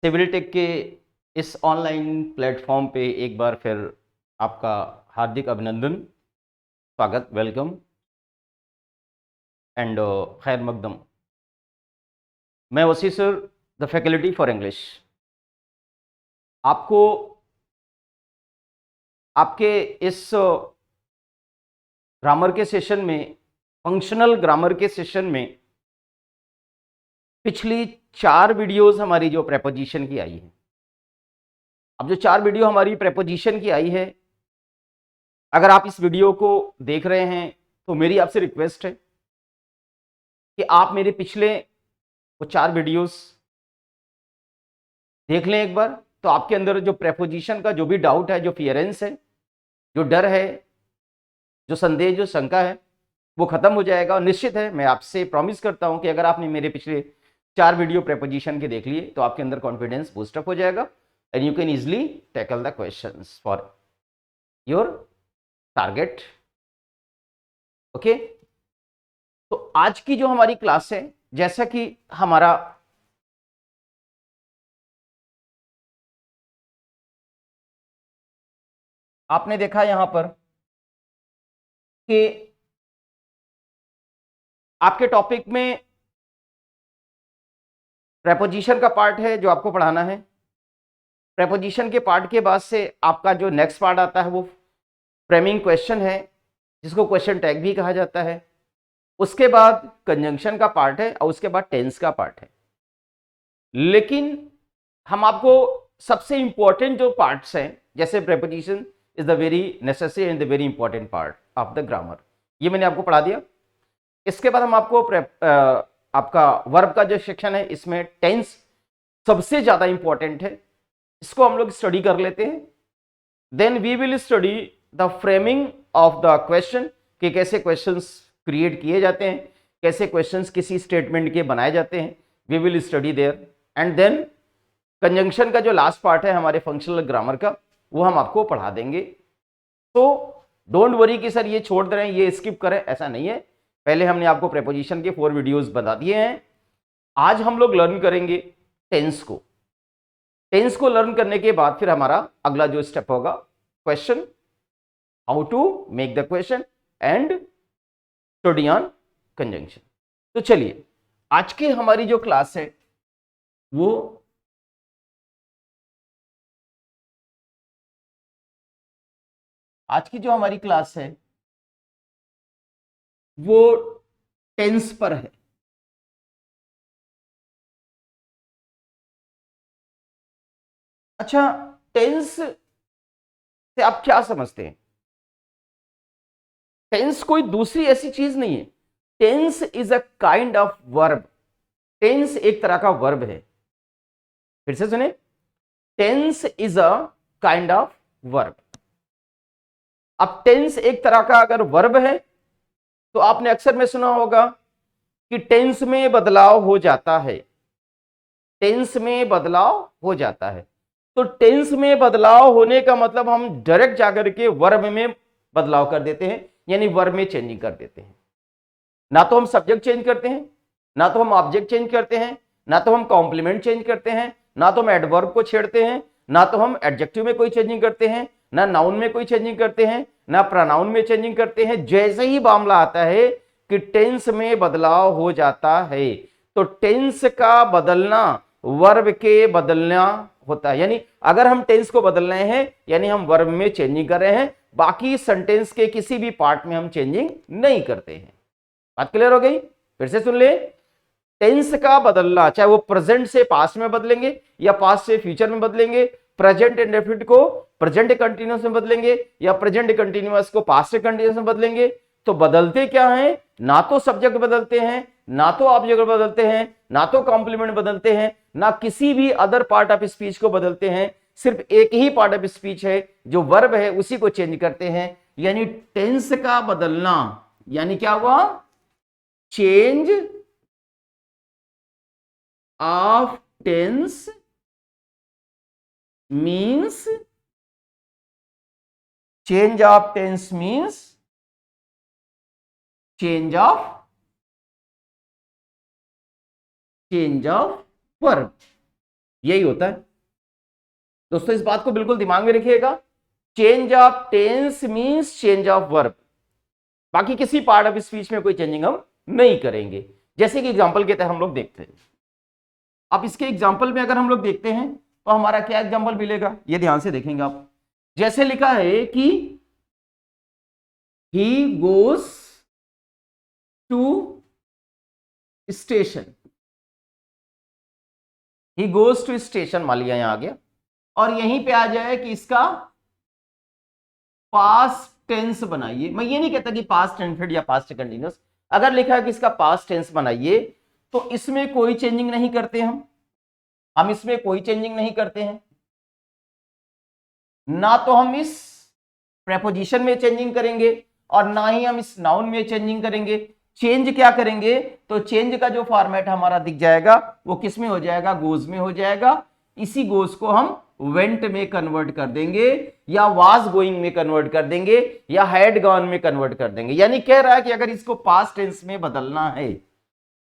Civil take के इस online platform पे एक बार फिर आपका हार्दिक अभिनंदन, स्वागत, वेलकम एंड खैर मकदम। मैं वसी sir, the faculty for English. आपको आपके इस ग्रामर के सेशन में, फंक्शनल ग्रामर के सेशन में पिछली 4 वीडियोस हमारी जो प्रेपोजिशन की आई है, अब जो 4 वीडियो हमारी प्रेपोजिशन की आई है, अगर आप इस वीडियो को देख रहे हैं तो मेरी आपसे रिक्वेस्ट है कि आप मेरे पिछले वो 4 वीडियोस देख लें एक बार। तो आपके अंदर जो प्रेपोजिशन का जो भी डाउट है, जो फियरेंस है, जो डर है, जो संदेह, जो शंका है, वो खत्म हो जाएगा। और निश्चित है, मैं आपसे प्रॉमिस करता हूं कि अगर आपने मेरे पिछले 4 वीडियो प्रेपोजिशन के देख लिए तो आपके अंदर कॉन्फिडेंस बूस्टअप हो जाएगा and you can easily tackle the questions for your target. Okay, तो आज की जो हमारी क्लास है, जैसा कि हमारा आपने देखा यहां पर कि आपके टॉपिक में प्रेपोजिशन का पार्ट है जो आपको पढ़ाना है। प्रेपोजिशन के पार्ट के बाद से आपका जो नेक्स्ट पार्ट आता है वो फ्रेमिंग क्वेश्चन है, जिसको क्वेश्चन टैग भी कहा जाता है। उसके बाद कंजंक्शन का पार्ट है और उसके बाद टेंस का पार्ट है। लेकिन हम आपको सबसे इंपॉर्टेंट जो पार्ट्स हैं, जैसे preposition is the very necessary and the very important part of the grammar, ये मैंने आपको पढ़ा दिया। इसके बाद हम आपको आपका वर्ब का जो सेक्शन है, इसमें टेंस सबसे ज्यादा इंपॉर्टेंट है, इसको हम लोग स्टडी कर लेते हैं। Then we will study the framing of the question, कि कैसे क्वेश्चंस क्रिएट किए जाते हैं, कैसे क्वेश्चंस किसी स्टेटमेंट के बनाए जाते हैं। We will study there and then conjunction का जो लास्ट पार्ट है हमारे फंक्शनल ग्रामर का, वो हम आपको पढ़ा देंगे। तो डोंट वरी कि सर ये छोड़ दे रहे हैं, ये स्किप करें, ऐसा नहीं है। पहले हमने आपको प्रेपोजिशन के 4 वीडियोस बता दिए हैं। आज हम लोग लर्न करेंगे टेंस को। टेंस को लर्न करने के बाद फिर हमारा अगला जो स्टेप होगा, question, how to make the question and study on conjunction. तो चलिए, आज की हमारी जो क्लास है वो आज की जो हमारी क्लास है वो टेंस पर है। अच्छा, टेंस से आप क्या समझते हैं? टेंस कोई दूसरी ऐसी चीज नहीं है। Tense is a kind of verb. Tense एक तरह का वर्ब है। फिर से सुने, tense is a kind of verb. अब टेंस एक तरह का अगर वर्ब है तो आपने अक्सर में सुना होगा कि टेंस में बदलाव हो जाता है। टेंस में बदलाव हो जाता है। तो टेंस में बदलाव होने का मतलब हम डायरेक्ट जाकर के वर्ब में बदलाव कर देते हैं, यानी वर्ब में चेंजिंग कर देते हैं। ना तो हम सब्जेक्ट चेंज करते हैं, ना तो हम ऑब्जेक्ट चेंज करते हैं, ना तो हम कॉम्प्लीमेंट चेंज करते हैं, ना तो हम एडवर्ब को छेड़ते हैं, ना तो हम एडजेक्टिव में कोई चेंजिंग करते हैं, ना नाउन में कोई चेंजिंग करते हैं, ना प्रोनाउन में चेंजिंग करते हैं। जैसे ही मामला आता है कि टेंस में बदलाव हो जाता है, तो टेंस का बदलना वर्ब के बदलना होता है। यानी अगर हम टेंस को बदल रहे हैं, यानी हम वर्ब में चेंजिंग कर रहे हैं, बाकी सेंटेंस के किसी भी पार्ट में हम चेंजिंग नहीं करते हैं। बात क्लियर हो गई? फिर से सुन ले, टेंस का बदलना, चाहे वो प्रेजेंट से पास्ट में बदलेंगे या पास्ट से फ्यूचर में बदलेंगे, प्रेजेंट इंडेफिनिट को प्रेजेंट कंटिन्यूअस में बदलेंगे या प्रेजेंट कंटिन्यूअस को पास्ट कंटिन्यूअस में बदलेंगे, तो बदलते क्या है? ना तो सब्जेक्ट बदलते हैं, ना तो ऑब्जेक्ट बदलते हैं, ना तो कॉम्प्लीमेंट बदलते हैं, ना किसी भी अदर पार्ट ऑफ स्पीच को बदलते हैं। सिर्फ एक ही पार्ट ऑफ स्पीच है जो वर्ब है, उसी को चेंज करते हैं। यानी टेंस का बदलना, यानी क्या हुआ? Change of tense means, change of tense means change of verb. यही होता है दोस्तों, इस बात को बिल्कुल दिमाग में रखिएगा। Change of tense means change of verb, बाकी किसी पार्ट ऑफ स्पीच में कोई चेंजिंग हम नहीं करेंगे। जैसे कि एग्जांपल के तहत हम लोग देखते हैं, अब इसके एग्जांपल में अगर हम लोग देखते हैं तो हमारा क्या एग्जांपल मिलेगा, ये ध्यान से देखेंगे आप। जैसे लिखा है कि he goes to station, he goes to station मान लिया यहां आ गया, और यहीं पे आ जाए कि इसका पास्ट टेंस बनाइए। मैं ये नहीं कहता कि पास्ट इंडेफिनिट या पास्ट कंटीन्यूअस, अगर लिखा है कि इसका पास्ट टेंस बनाइए तो इसमें कोई चेंजिंग नहीं करते हम इसमें कोई चेंजिंग नहीं करते हैं, ना तो हम इस प्रेपोजिशन में चेंजिंग करेंगे और ना ही हम इस नाउन में चेंजिंग करेंगे। चेंज क्या करेंगे, तो चेंज का जो फॉर्मेट हमारा दिख जाएगा वो किस में हो जाएगा, गोज में हो जाएगा। इसी गोज को हम वेंट में कन्वर्ट कर देंगे, या वाज गोइंग में कन्वर्ट कर देंगे, या हैड गॉन में कन्वर्ट कर देंगे। यानी कह रहा है कि अगर इसको पास्ट टेंस में बदलना है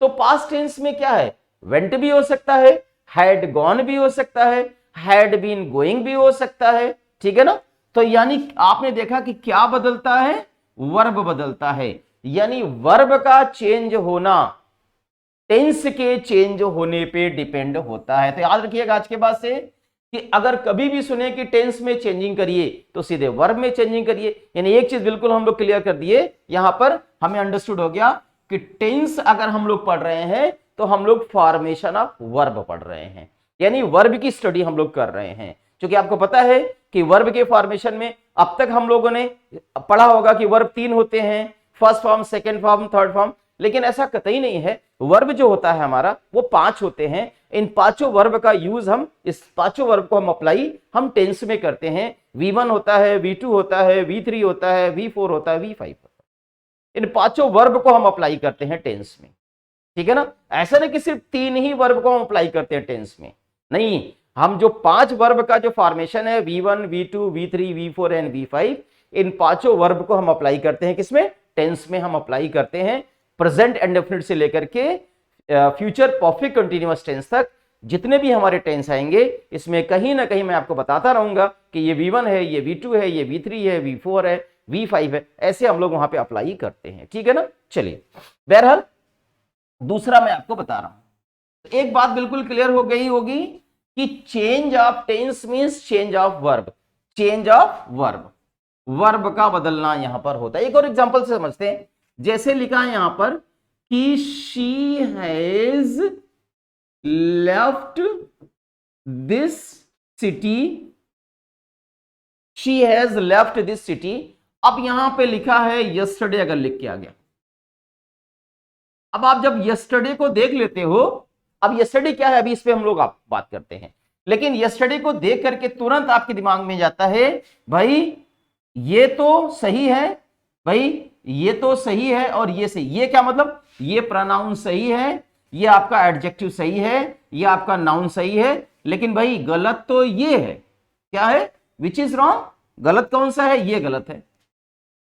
तो पास्ट टेंस में क्या है, वेंट भी हो सकता है, हैड गॉन भी हो सकता है, हैड बीन गोइंग भी हो सकता है, ठीक है ना। तो यानी आपने देखा कि क्या बदलता है, वर्ब बदलता है। यानी वर्ब का चेंज होना टेंस के चेंज होने पे डिपेंड होता है। तो याद रखिएगा आज के बाद से कि अगर कभी भी सुने कि टेंस में चेंजिंग करिए तो सीधे वर्ब में चेंजिंग करिए। यानी एक चीज बिल्कुल हम लोग क्लियर कर दिए, यहां पर हमें अंडरस्टूड हो गया कि टेंस अगर हम लोग पढ़ रहे हैं तो हम लोग फॉर्मेशन ऑफ वर्ब पढ़ रहे हैं, यानी वर्ब की स्टडी हम लोग कर रहे हैं। क्योंकि आपको पता है कि वर्ब के फॉर्मेशन में अब तक हम लोगों ने पढ़ा होगा कि वर्ब 3 होते हैं, first form, second form, third form, लेकिन ऐसा कतई नहीं है। वर्ब जो होता है हमारा वो 5 होते हैं। इन पांचों वर्ब का यूज हम इस पांचों वर्ब को हम अप्लाई हम टेंस में करते हैं। V1 होता है, V2 होता है, V3 होता है, V4 होता है, V5 होता है। इन पांचों वर्ब को हम अप्लाई करते हैं टेंस में, ठीक है ना। ऐसा नहीं कि सिर्फ 3 ही वर्ब को हम अप्लाई करते हैं टेंस में, नहीं, हम जो 5 वर्ब का जो फॉर्मेशन है V1, V2, V3, V4 and V5, इन पांचों वर्ब को हम अप्लाई करते हैं किसमें, टेंस में हम अप्लाई करते हैं। प्रेजेंट इंडेफिनिट से लेकर के फ्यूचर परफेक्ट कंटीन्यूअस टेंस तक जितने भी हमारे टेंस आएंगे, इसमें कहीं ना कहीं मैं आपको बताता रहूंगा कि ये V1 है, ये V2 है, ये V3 है, V4 है, V5 है, ऐसे हम लोग वहां पे अप्लाई करते हैं, ठीक है ना। चलिए, बहरहाल दूसरा मैं आपको बता रहा हूं। एक बात बिल्कुल क्लियर हो गई होगी कि change of tense means change of verb, change of verb, verb का बदलना यहां पर होता है। एक और एग्जांपल से समझते हैं। जैसे लिखा है यहां पर कि she has left this city, she has left this city. अब यहां पे लिखा है यस्टरडे, अगर लिख के आ गया, अब आप जब यस्टरडे को देख लेते हो, अब यस्टरडे क्या है अभी इस पे हम लोग आप बात करते हैं, लेकिन यस्टरडे को देख करके तुरंत आपके दिमाग में जाता है भाई ये तो सही है, भाई ये तो सही है और ये सही, ये क्या मतलब, ये प्रोनाउन सही है, ये आपका एडजेक्टिव सही है, ये आपका नाउन सही है, लेकिन भाई गलत तो ये है, क्या है, विच इज रॉन्ग, गलत कौन सा है, ये गलत है।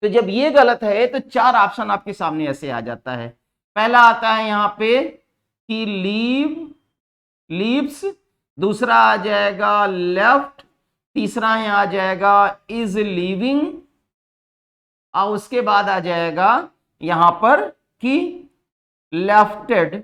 तो जब ये गलत है तो 4 ऑप्शन आपके सामने ऐसे आ जाता है। पहला आता है यहां पे कि लीव, लीव्स, दूसरा आ जाएगा लेफ्ट, तीसरा यहां आ जाएगा इज लीविंग, और उसके बाद आ जाएगा यहां पर कि लेफ्टेड।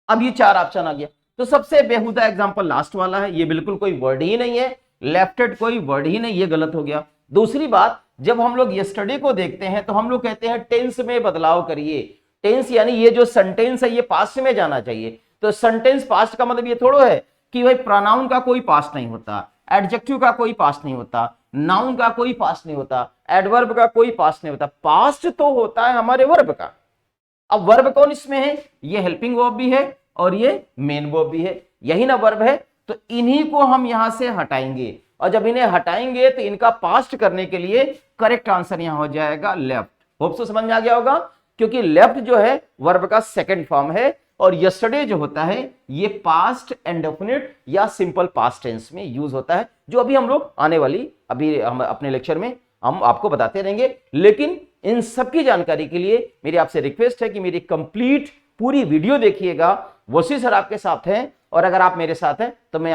अब ये 4 ऑप्शन आ गया। तो सबसे बेहुदा एग्जांपल लास्ट वाला है, ये बिल्कुल कोई वर्ड ही नहीं है, लेफ्टेड कोई वर्ड ही नहीं, ये गलत हो गया। दूसरी बात, जब हम लोग यस्टरडे को देखते हैं तो हम लोग कहते हैं टेंस में बदलाव करिए। टेंस यानी ये जो सेंटेंस है ये पास्ट में जाना चाहिए। तो सेंटेंस पास्ट का मतलब ये थोड़ा है कि भाई प्रोनाउन का कोई पास्ट नहीं होता, एडजेक्टिव का कोई पास्ट नहीं होता, नाउन का कोई पास्ट नहीं होता, एडवर्ब का कोई पास्ट नहीं होता, पास्ट तो होता है हमारे वर्ब का। अब वर्ब कौन इसमें है, ये हेल्पिंग वर्ब भी है और ये मेन वर्ब भी है, यही ना वर्ब है। तो इन्हीं को हम यहां से हटाएंगे, और जब इन्हें हटाएंगे तो इनका पास्ट करने के लिए करेक्ट आंसर यहां हो जाएगा लेफ्ट। होप सो समझ में आ गया होगा, क्योंकि लेफ्ट जो है वर्ब का सेकंड फॉर्म है और यस्टरडे जो होता है ये पास्ट इंडेफिनिट या सिंपल पास्ट टेंस में यूज होता है, जो अभी हम लोग आने वाली अभी हम अपने लेक्चर में हम आपको बताते रहेंगे। लेकिन इन सबकी जानकारी के लिए मेरी आपसे रिक्वेस्ट है कि मेरी कंप्लीट पूरी वीडियो देखिएगा। वसी सर आपके साथ हैं और अगर आप मेरे साथ हैं तो मैं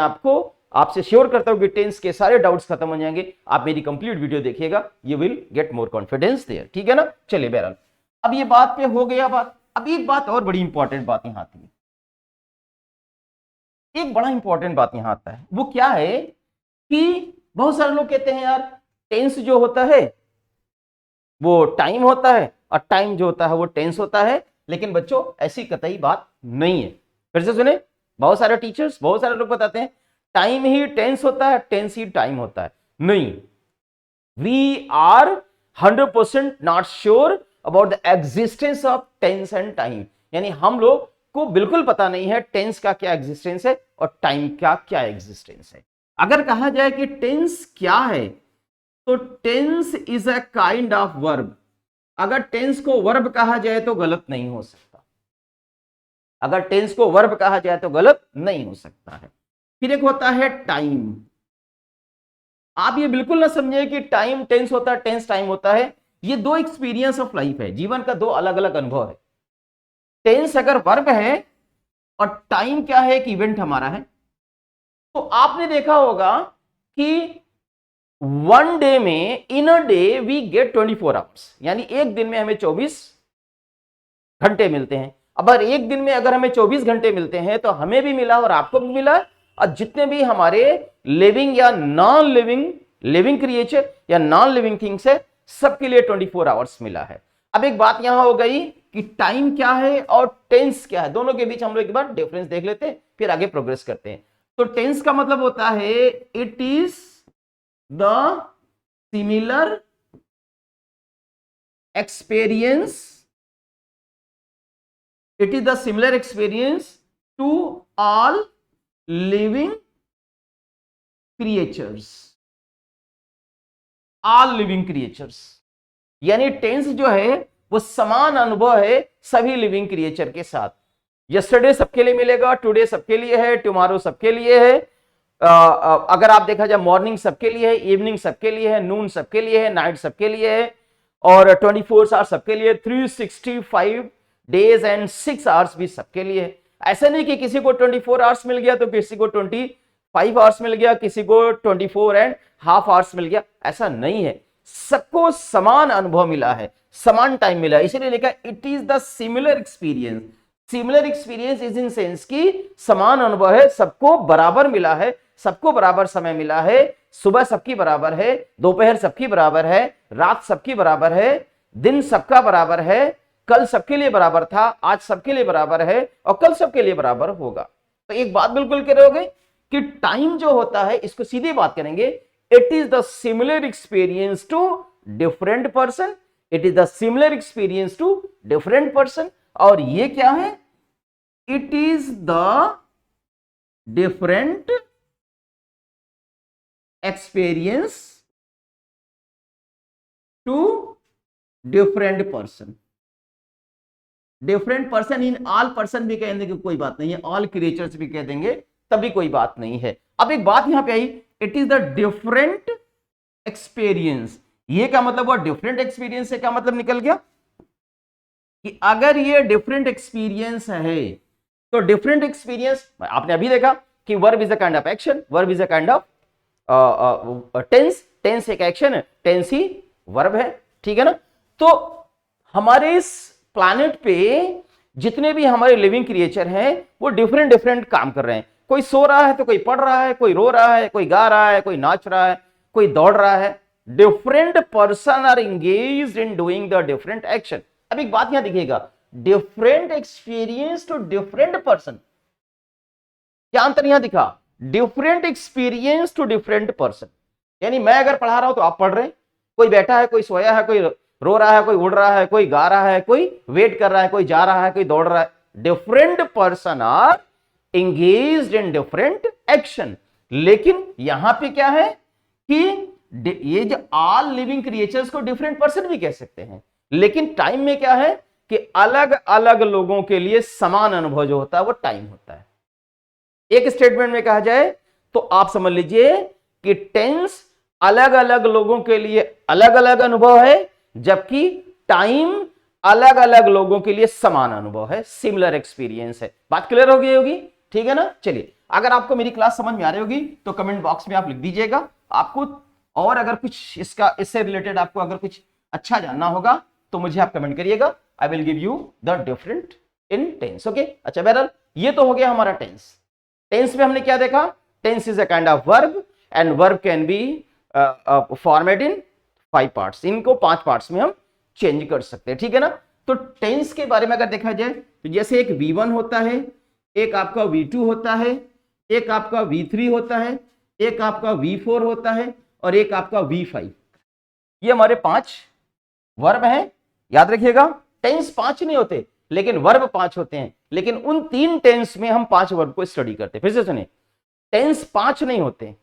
आपसे श्योर करता हूं कि टेंस के सारे डाउट्स खत्म हो जाएंगे। आप मेरी कंप्लीट वीडियो देखिएगा, you will get more confidence there, ठीक है ना। चलिए बहरहाल अब ये बात पे हो गया बात। अब एक बात और बड़ी इंपॉर्टेंट बात यहां आती है, एक बड़ा इंपॉर्टेंट बात यहां आता है, वो क्या है कि बहुत सारे लोग कहते हैं यार टेंस जो होता है वो टाइम होता है और टाइम जो होता है वो टेंस होता है। लेकिन बच्चों ऐसी कतई बात नहीं है। फिर से सुने, बहुत सारे टीचर्स बहुत सारे लोग बताते हैं टाइम ही टेंस होता है, टेंस ही टाइम होता है। नहीं, we are 100% not sure about the existence of tense and time. यानी हम लोग को बिल्कुल पता नहीं है टेंस का क्या एग्जिस्टेंस है और टाइम का क्या एग्जिस्टेंस है। अगर कहा जाए कि टेंस क्या है तो tense is a kind of verb. अगर टेंस को वर्ब कहा जाए तो गलत नहीं हो सकता, अगर टेंस को वर्ब कहा जाए तो गलत नहीं हो सकता है। फिर एक होता है टाइम। आप ये बिल्कुल ना समझिए कि टाइम टेंस होता है, टेंस टाइम होता है। ये दो एक्सपीरियंस ऑफ लाइफ है, जीवन का दो अलग अलग अनुभव है। टेंस अगर वर्ब है और टाइम क्या है, एक इवेंट हमारा है। तो आपने देखा होगा कि वन डे में, in a day we get 24 hours, यानी एक दिन में हमें 24 घंटे मिलते हैं। अब अगर एक दिन में अगर हमें 24 घंटे मिलते हैं तो हमें भी मिला और आपको भी मिला, और जितने भी हमारे लिविंग या नॉन लिविंग, लिविंग क्रिएचर या नॉन लिविंग थिंग्स है, सबके लिए 24 आवर्स मिला है। अब एक बात यहां हो गई कि टाइम क्या है और टेंस क्या है, दोनों के बीच हम लोग एक बार डिफरेंस देख लेते हैं, फिर आगे प्रोग्रेस करते हैं। तो टेंस का मतलब होता है it is the similar experience, it is the similar experience to all living creatures, all living creatures। यानी टेंस जो है वो समान अनुभव है सभी लिविंग क्रिएचर के साथ। यस्टरडे सबके लिए मिलेगा, टुडे सबके लिए है, टुमारो सबके लिए है, अगर आप देखा जाए मॉर्निंग सबके लिए है, इवनिंग सबके लिए है, नून सबके लिए है, नाइट सबके लिए है, और 24 आवर्स सबके लिए, 365 डेज एंड 6 आवर्स भी सबके लिए है। ऐसा नहीं कि किसी को 24 आवर्स मिल गया तो किसी को 25 आवर्स मिल गया, किसी को 24 एंड हाफ आवर्स मिल गया, ऐसा नहीं है। सबको समान अनुभव मिला है, समान टाइम मिला है, इसीलिए लिखा it is the similar experience. Similar experience is in sense की समान अनुभव है, सबको बराबर मिला है, सबको बराबर समय मिला है, सुबह सबकी बराबर है, दोपहर सबकी बराबर है, रात सबकी बराबर है, दिन सबका बराबर है, कल सबके लिए बराबर था, आज सबके लिए बराबर है और कल सबके लिए बराबर होगा। तो एक बात बिल्कुल कह रहे होगे कि टाइम जो होता है, इसको सीधी बात करेंगे, it is the similar experience to different person, it is the similar experience to different person. और ये क्या है, it is the different experience to different person. Different person in all person भी कह देंगे कोई बात नहीं है, ऑल क्रिएचर्स भी कह देंगे तभी कोई बात नहीं है। अब एक बात यहां पे आई, it is the different experience. ये क्या मतलब हुआ, डिफरेंट एक्सपीरियंस से क्या मतलब निकल गया कि अगर ये डिफरेंट एक्सपीरियंस है तो डिफरेंट एक्सपीरियंस, आपने अभी देखा कि verb is a kind of action, verb is a kind of tense, tense एक एक्शन है, टेंस ही वर्ब है, ठीक है ना। तो हमारे इस प्लैनेट पे जितने भी हमारे लिविंग क्रिएचर हैं वो डिफरेंट डिफरेंट काम कर रहे हैं। कोई सो रहा है तो कोई पढ़ रहा है, कोई रो रहा है, कोई गा रहा है, कोई नाच रहा है, कोई दौड़ रहा है। Different person are engaged in doing the different action. अब एक बात यहां देखिएगा, different experience to different person, क्या अंतर यहां दिखा, different experience to different person. यानी मैं अगर पढ़ा रहा हूं तो आप पढ़ रहे हैं, कोई बैठा है, कोई सोया है, कोई रो रहा है, कोई उड़ रहा है, कोई गा रहा है, कोई वेट कर रहा है, कोई जा रहा है, कोई दौड़ रहा है। Different person are engaged in different action. लेकिन यहां पे क्या है कि ये जो ऑल लिविंग क्रिएचर्स को डिफरेंट पर्सन भी कह सकते हैं, लेकिन टाइम में क्या है कि अलग अलग लोगों के लिए समान अनुभव जो होता है वो टाइम होता है। एक स्टेटमेंट में कहा जाए तो आप समझ लीजिए कि टेंस अलग अलग लोगों के लिए अलग अलग अनुभव है, जबकि टाइम अलग अलग लोगों के लिए समान अनुभव है, सिमिलर एक्सपीरियंस है। बात क्लियर हो गई होगी। ठीक है ना। चलिए, अगर आपको मेरी क्लास समझ में आ रही होगी तो कमेंट बॉक्स में आप लिख दीजिएगा। आपको और अगर कुछ इससे रिलेटेड आपको अगर कुछ अच्छा जानना होगा तो मुझे आप कमेंट करिएगा। I will give you the different in tense. Okay, अच्छा बहरहाल ये तो हो गया हमारा टेंस। टेंस में हमने क्या देखा? Tense is a kind of verb and verb can be format in 5 parts. इनको 5 पार्ट्स में हम चेंज कर सकते हैं, ठीक है ना। तो टेंस के बारे में अगर देखा जाए तो जैसे एक V1 होता है, एक आपका V2 होता है, एक आपका V3 होता है, एक आपका V4 होता है और एक आपका V5। ये हमारे 5 वर्ब हैं। याद रखिएगा, टेंस 5 नहीं होते लेकिन वर्ब 5 होते हैं। लेकिन उन 3 टेंस में हम 5 वर्ब को स्टडी करते हैं। फिर से सुनिए, टेंस 5 नहीं होते,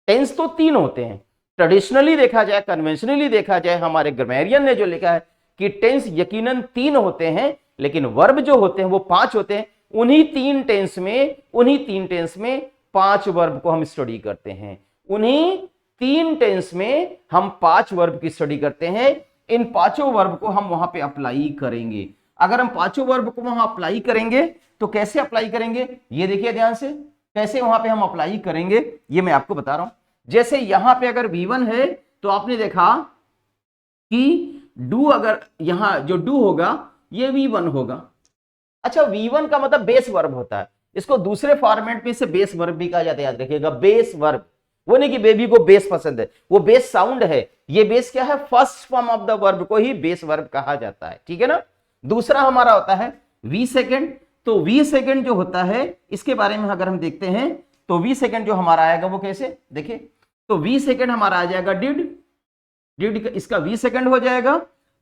टेंस तो 3 होते हैं। ट्रेडिशनली देखा जाए, कन्वेंशनली देखा जाए, हमारे ग्रामेरियन ने जो लिखा है कि टेंस यकीनन 3 होते हैं लेकिन वर्ब जो होते हैं वो 5 होते हैं। उन्हीं 3 टेंस में 5 वर्ब को हम स्टडी करते हैं। उन्हीं 3 टेंस में हम 5 वर्ब की स्टडी करते हैं। इन 5 वर्ब को हम वहां पे अप्लाई करेंगे। अगर हम 5 वर्ब को वहां अप्लाई करेंगे तो कैसे अप्लाई करेंगे, ये देखिए ध्यान से, कैसे वहां पे हम अप्लाई करेंगे ये मैं आपको बता रहा हूं। जैसे यहां पे अगर V1 है तो आपने देखा कि डू, अगर यहां जो डू होगा ये V1 होगा। अच्छा, V1 का मतलब बेस वर्ब होता है। इसको दूसरे फॉर्मेट में से बेस वर्ब भी कहा जाता है। याद रखिएगा, बेस वर्ब, वो नहीं कि बेबी को बेस पसंद है, वो बेस साउंड है। ये बेस क्या है? First form of the verb को ही बेस वर्ब कहा जाता है, ठीक है ना। दूसरा हमारा होता है V सेकेंड। तो V सेकेंड जो होता है इसके बारे में अगर हम देखते हैं तो V सेकेंड जो हमारा आएगा वो कैसे, देखिए, तो V सेकेंड हमारा आ जाएगा डिड इसका V सेकेंड हो जाएगा।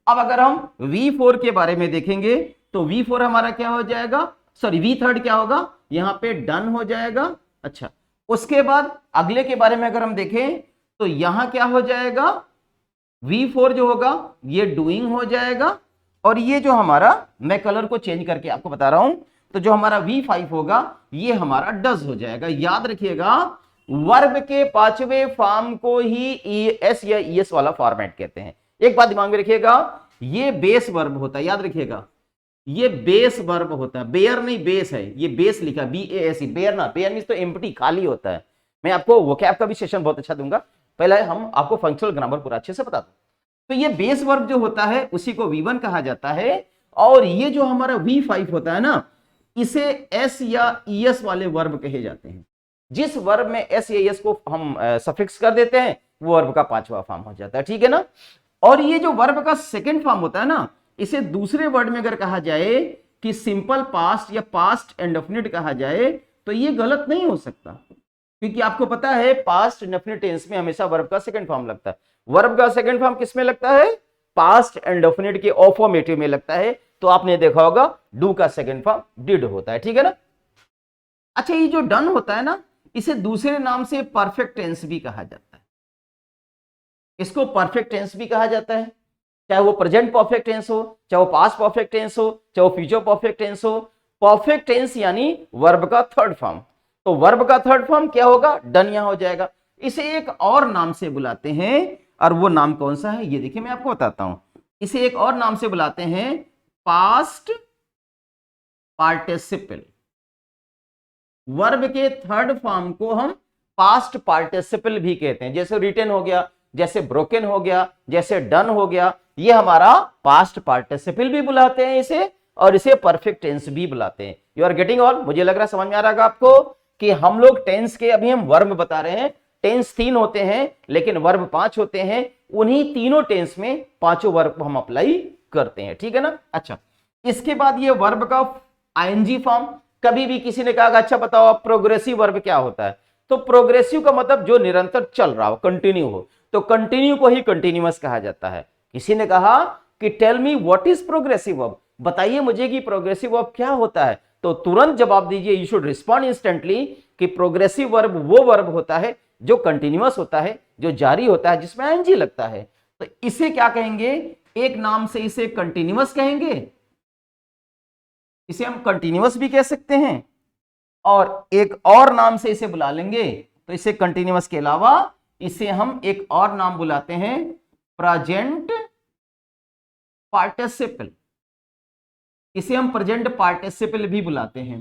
अब अगर हम V4 के बारे में देखेंगे तो V4 हमारा क्या हो जाएगा, सॉरी V थर्ड क्या होगा, यहां पे डन हो जाएगा। अच्छा, उसके बाद अगले के बारे में अगर हम देखें तो यहां क्या हो जाएगा, V4 जो होगा ये डूइंग हो जाएगा। और ये जो हमारा, मैं कलर को चेंज करके आपको बता रहा हूं, तो जो हमारा V5 होगा ये हमारा डज हो जाएगा। याद रखिएगा, वर्ब के 5वें फॉर्म को ही ES या ES वाला फॉर्मेट कहते हैं। एक बात दिमाग में रखिएगा, ये बेस वर्ब होता है। याद रखिएगा, ये बेस वर्ब होता है, बेयर नहीं बेस है, ये बेस लिखा BASE, बेयर ना, बेयर मींस तो एम्प्टी, खाली होता है। मैं आपको वोकैब का भी सेशन बहुत अच्छा दूंगा, पहले हम आपको फंक्शनल ग्रामर पूरा अच्छे से बता दूं। तो ये बेस वर्ब जो होता है उसी को V1 कहा जाता है। और ये जो हमारा V5 होता है ना, इसे S या ES वाले वर्ब कहे जाते हैं। जिस वर्ब में S या ES को हम सफिक्स कर देते हैं वो वर्ब का 5वां फॉर्म हो जाता है, ठीक है ना। और ये जो वर्ब का सेकंड फॉर्म होता है ना, इसे दूसरे वर्ड में अगर कहा जाए कि सिंपल पास्ट या पास्ट इंडेफिनिट कहा जाए तो ये गलत नहीं हो सकता, क्योंकि आपको पता है पास्ट इंडेफिनिट टेंस में हमेशा वर्ब का सेकंड फॉर्म लगता है। वर्ब का सेकंड फॉर्म किस में लगता है? पास्ट इंडेफिनिट के ऑफर्मेटिव में लगता है। तो आपने देखा होगा डू का सेकंड फॉर्म डिड होता है, ठीक है ना। अच्छा, ये जो डन होता है ना, इसे दूसरे नाम से परफेक्ट टेंस भी कहा जाता है। इसको परफेक्ट टेंस भी कहा जाता है, चाहे वो प्रेजेंट परफेक्ट टेंस हो, चाहे वो पास्ट परफेक्ट टेंस हो, चाहे वो फ्यूचर परफेक्ट टेंस हो। परफेक्ट टेंस यानी वर्ब का थर्ड फॉर्म। तो वर्ब का थर्ड फॉर्म क्या होगा? डन यहां हो जाएगा। इसे एक और नाम से बुलाते हैं, और वो नाम कौन सा है ये देखिए मैं आपको बताता हूं। इसे एक और नाम से बुलाते हैं पास्ट पार्टिसिपल। वर्ब के थर्ड फॉर्म को हम पास्ट पार्टिसिपल भी कहते हैं। जैसे रिटन हो गया, जैसे ब्रोकन हो गया, जैसे डन हो गया, ये हमारा पास्ट पार्टिसिपल भी बुलाते हैं इसे, और इसे परफेक्ट टेंस भी बुलाते हैं। You are getting all? मुझे लग रहा है समझ में आ रहा है आपको कि हम लोग टेंस के, अभी हम वर्ब बता रहे हैं। टेंस 3 होते हैं लेकिन वर्ब 5 होते हैं। उन्हीं तीनों टेंस में 5 वर्ब को हम अप्लाई करते हैं, ठीक है ना। अच्छा, इसके बाद ये वर्ब का ING फॉर्म। कभी भी किसी ने कहा अच्छा बताओ आप प्रोग्रेसिव वर्ब क्या होता है, तो प्रोग्रेसिव का मतलब जो निरंतर चल रहा हो, कंटिन्यू हो, तो कंटिन्यू को ही कंटिन्यूअस कहा जाता है। किसी ने कहा कि tell me what is progressive verb, बताइए मुझे कि प्रोग्रेसिव वर्ब क्या होता है, तो तुरंत जवाब दीजिए, यू शुड रिस्पॉन्ड इंस्टेंटली कि प्रोग्रेसिव वर्ब वो वर्ब होता है जो कंटिन्यूअस होता है, जो जारी होता है, जिसमें ING लगता है। तो इसे क्या कहेंगे? एक नाम से इसे कंटिन्यूअस कहेंगे, इसे हम कंटिन्यूअस भी कह सकते हैं, और एक और नाम से इसे बुला लेंगे। तो इसे कंटिन्यूअस के अलावा इसे हम एक और नाम बुलाते हैं प्रेजेंट पार्टिसिपल। इसे हम प्रेजेंट पार्टिसिपल भी बुलाते हैं।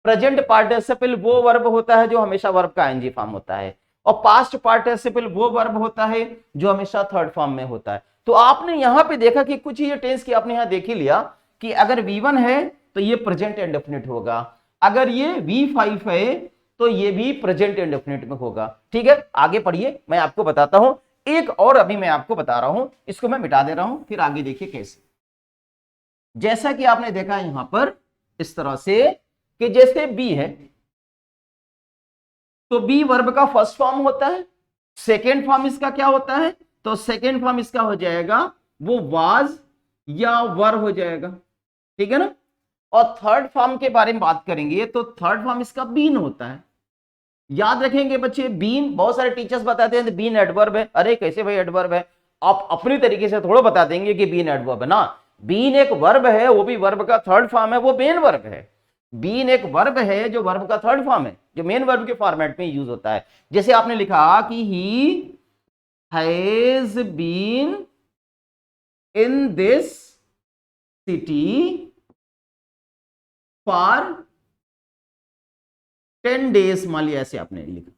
प्रेजेंट पार्टिसिपल वो वर्ब होता है जो हमेशा वर्ब का आईएनजी फॉर्म होता है, और पास्ट पार्टिसिपल वो वर्ब होता है जो हमेशा थर्ड फॉर्म में होता है। तो आपने यहां पे देखा कि कुछ ये टेंस की आपने यहां देख ही लिया कि अगर V1 है तो ये प्रेजेंट इंडेफिनिट होगा, अगर ये V5 है तो ये भी प्रेजेंट इंडेफिनिट में होगा। ठीक है, आगे पढ़िए, मैं आपको बताता हूं। एक और अभी मैं आपको बता रहा हूं, इसको मैं मिटा दे रहा हूं, फिर आगे देखिए कैसे। जैसा कि आपने देखा यहां पर इस तरह से कि जैसे बी है तो बी वर्ब का फर्स्ट फॉर्म होता है, सेकेंड फॉर्म इसका क्या होता है, तो सेकेंड फॉर्म इसका हो जाएगा वो वाज या वर हो जाएगा, ठीक है ना। और थर्ड फॉर्म के बारे में बात करेंगे तो थर्ड फॉर्म इसका बीन होता है। याद रखेंगे बच्चे, बीन, बहुत सारे टीचर्स बताते हैं बीन एडवर्ब है। अरे कैसे भाई एडवर्ब है, आप अपनी तरीके से थोड़ा बता देंगे कि बीन एडवर्ब है ना। बीन एक वर्ब है, वो भी वर्ब का थर्ड फॉर्म है, वो मेन वर्ब है। बीन एक वर्ब है जो वर्ब का थर्ड फॉर्म है, जो मेन वर्ब के फॉर्मेट में यूज होता है। जैसे आपने लिखा कि he has been in this city for 10 days, मान लिया ऐसे आपने लिखा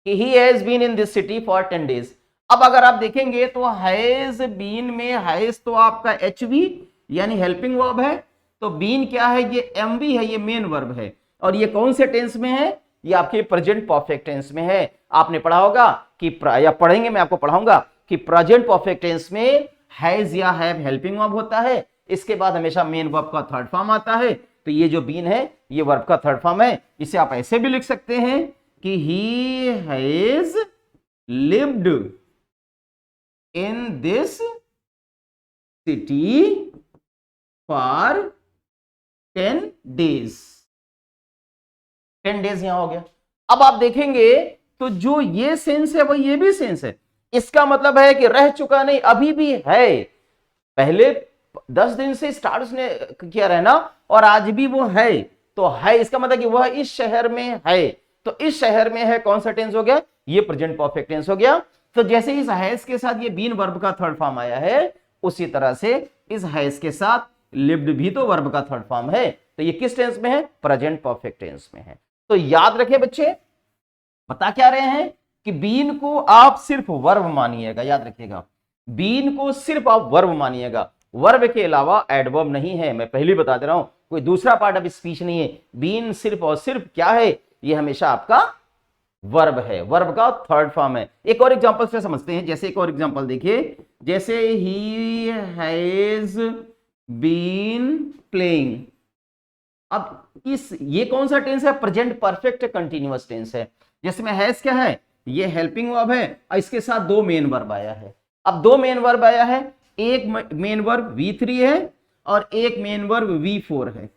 कि he has been in this city for 10 days. अब अगर आप देखेंगे तो हैज बीन में हैज तो आपका एचवी यानी हेल्पिंग वर्ब है, तो बीन क्या है, ये एमवी है, ये मेन वर्ब है। और ये कौन से टेंस में है, ये आपके प्रेजेंट परफेक्ट टेंस में है। आपने पढ़ा होगा कि या पढ़ेंगे, मैं आपको पढ़ाऊंगा कि प्रेजेंट परफेक्ट टेंस में हैज या हैव हेल्पिंग वर्ब होता है, इसके बाद हमेशा मेन वर्ब का थर्ड फॉर्म आता है। तो ये जो बीन है ये वर्ब का थर्ड फॉर्म है। इसे आप ऐसे भी लिख सकते हैं कि he has lived in this city for 10 days. 10 days यहां हो गया। अब आप देखेंगे तो जो ये सेंस है वो ये भी सेंस है। इसका मतलब है कि रह चुका नहीं, अभी भी है। पहले 10 दिन से स्टार्ट उसने किया रहना और आज भी वो है, तो है इसका मतलब कि वह इस शहर में है। तो इस शहर में है कौन सा टेंस हो गया, ये प्रेजेंट परफेक्ट टेंस हो गया। तो जैसे इस हैज के साथ ये बीन वर्ब का थर्ड फॉर्म आया है, उसी तरह से इस हैज के साथ लिव्ड भी तो वर्ब का थर्ड फॉर्म है। तो ये किस टेंस में है, प्रेजेंट परफेक्ट टेंस में है। तो याद रखें बच्चे, बता क्या रहे हैं कि बीन को आप सिर्फ वर्ब मानिएगा। याद रखिएगा, बीन को सिर्फ आप वर्ब मानिएगा, वर्ब के अलावा एडवर्ब नहीं है। मैं पहले बता दे रहा हूं, कोई दूसरा पार्ट ऑफ स्पीच नहीं है। बीन सिर्फ और सिर्फ क्या है, ये हमेशा आपका वर्ब है, वर्ब का थर्ड फॉर्म है। एक और एग्जांपल से समझते हैं। जैसे एक और एग्जांपल देखिए, जैसे ही हैज बीन प्लेइंग। अब इस ये कौन सा टेंस है, प्रेजेंट परफेक्ट कंटीन्यूअस टेंस है। जैसे में हैज क्या है, ये हेल्पिंग वर्ब है और इसके साथ दो मेन वर्ब आया है। अब दो मेन वर्ब आया है, एक मेन वर्ब V3 है और एक मेन वर्ब V4 है।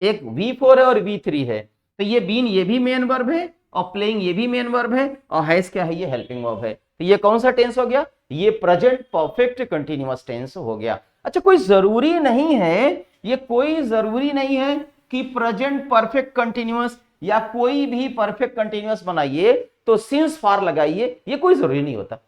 एक V4 है और V3 है। तो ये बीन ये भी मेन वर्ब है और प्लेइंग ये भी मेन वर्ब है और हैज क्या है, ये हेल्पिंग वर्ब है। तो ये कौन सा टेंस हो गया, ये प्रेजेंट परफेक्ट कंटीन्यूअस टेंस हो गया। अच्छा, कोई जरूरी नहीं है, ये कोई जरूरी नहीं है कि प्रेजेंट परफेक्ट कंटीन्यूअस या कोई भी परफेक्ट कंटीन्यूअस बनाइए तो सिंस फॉर लगाइए, ये कोई जरूरी नहीं होता।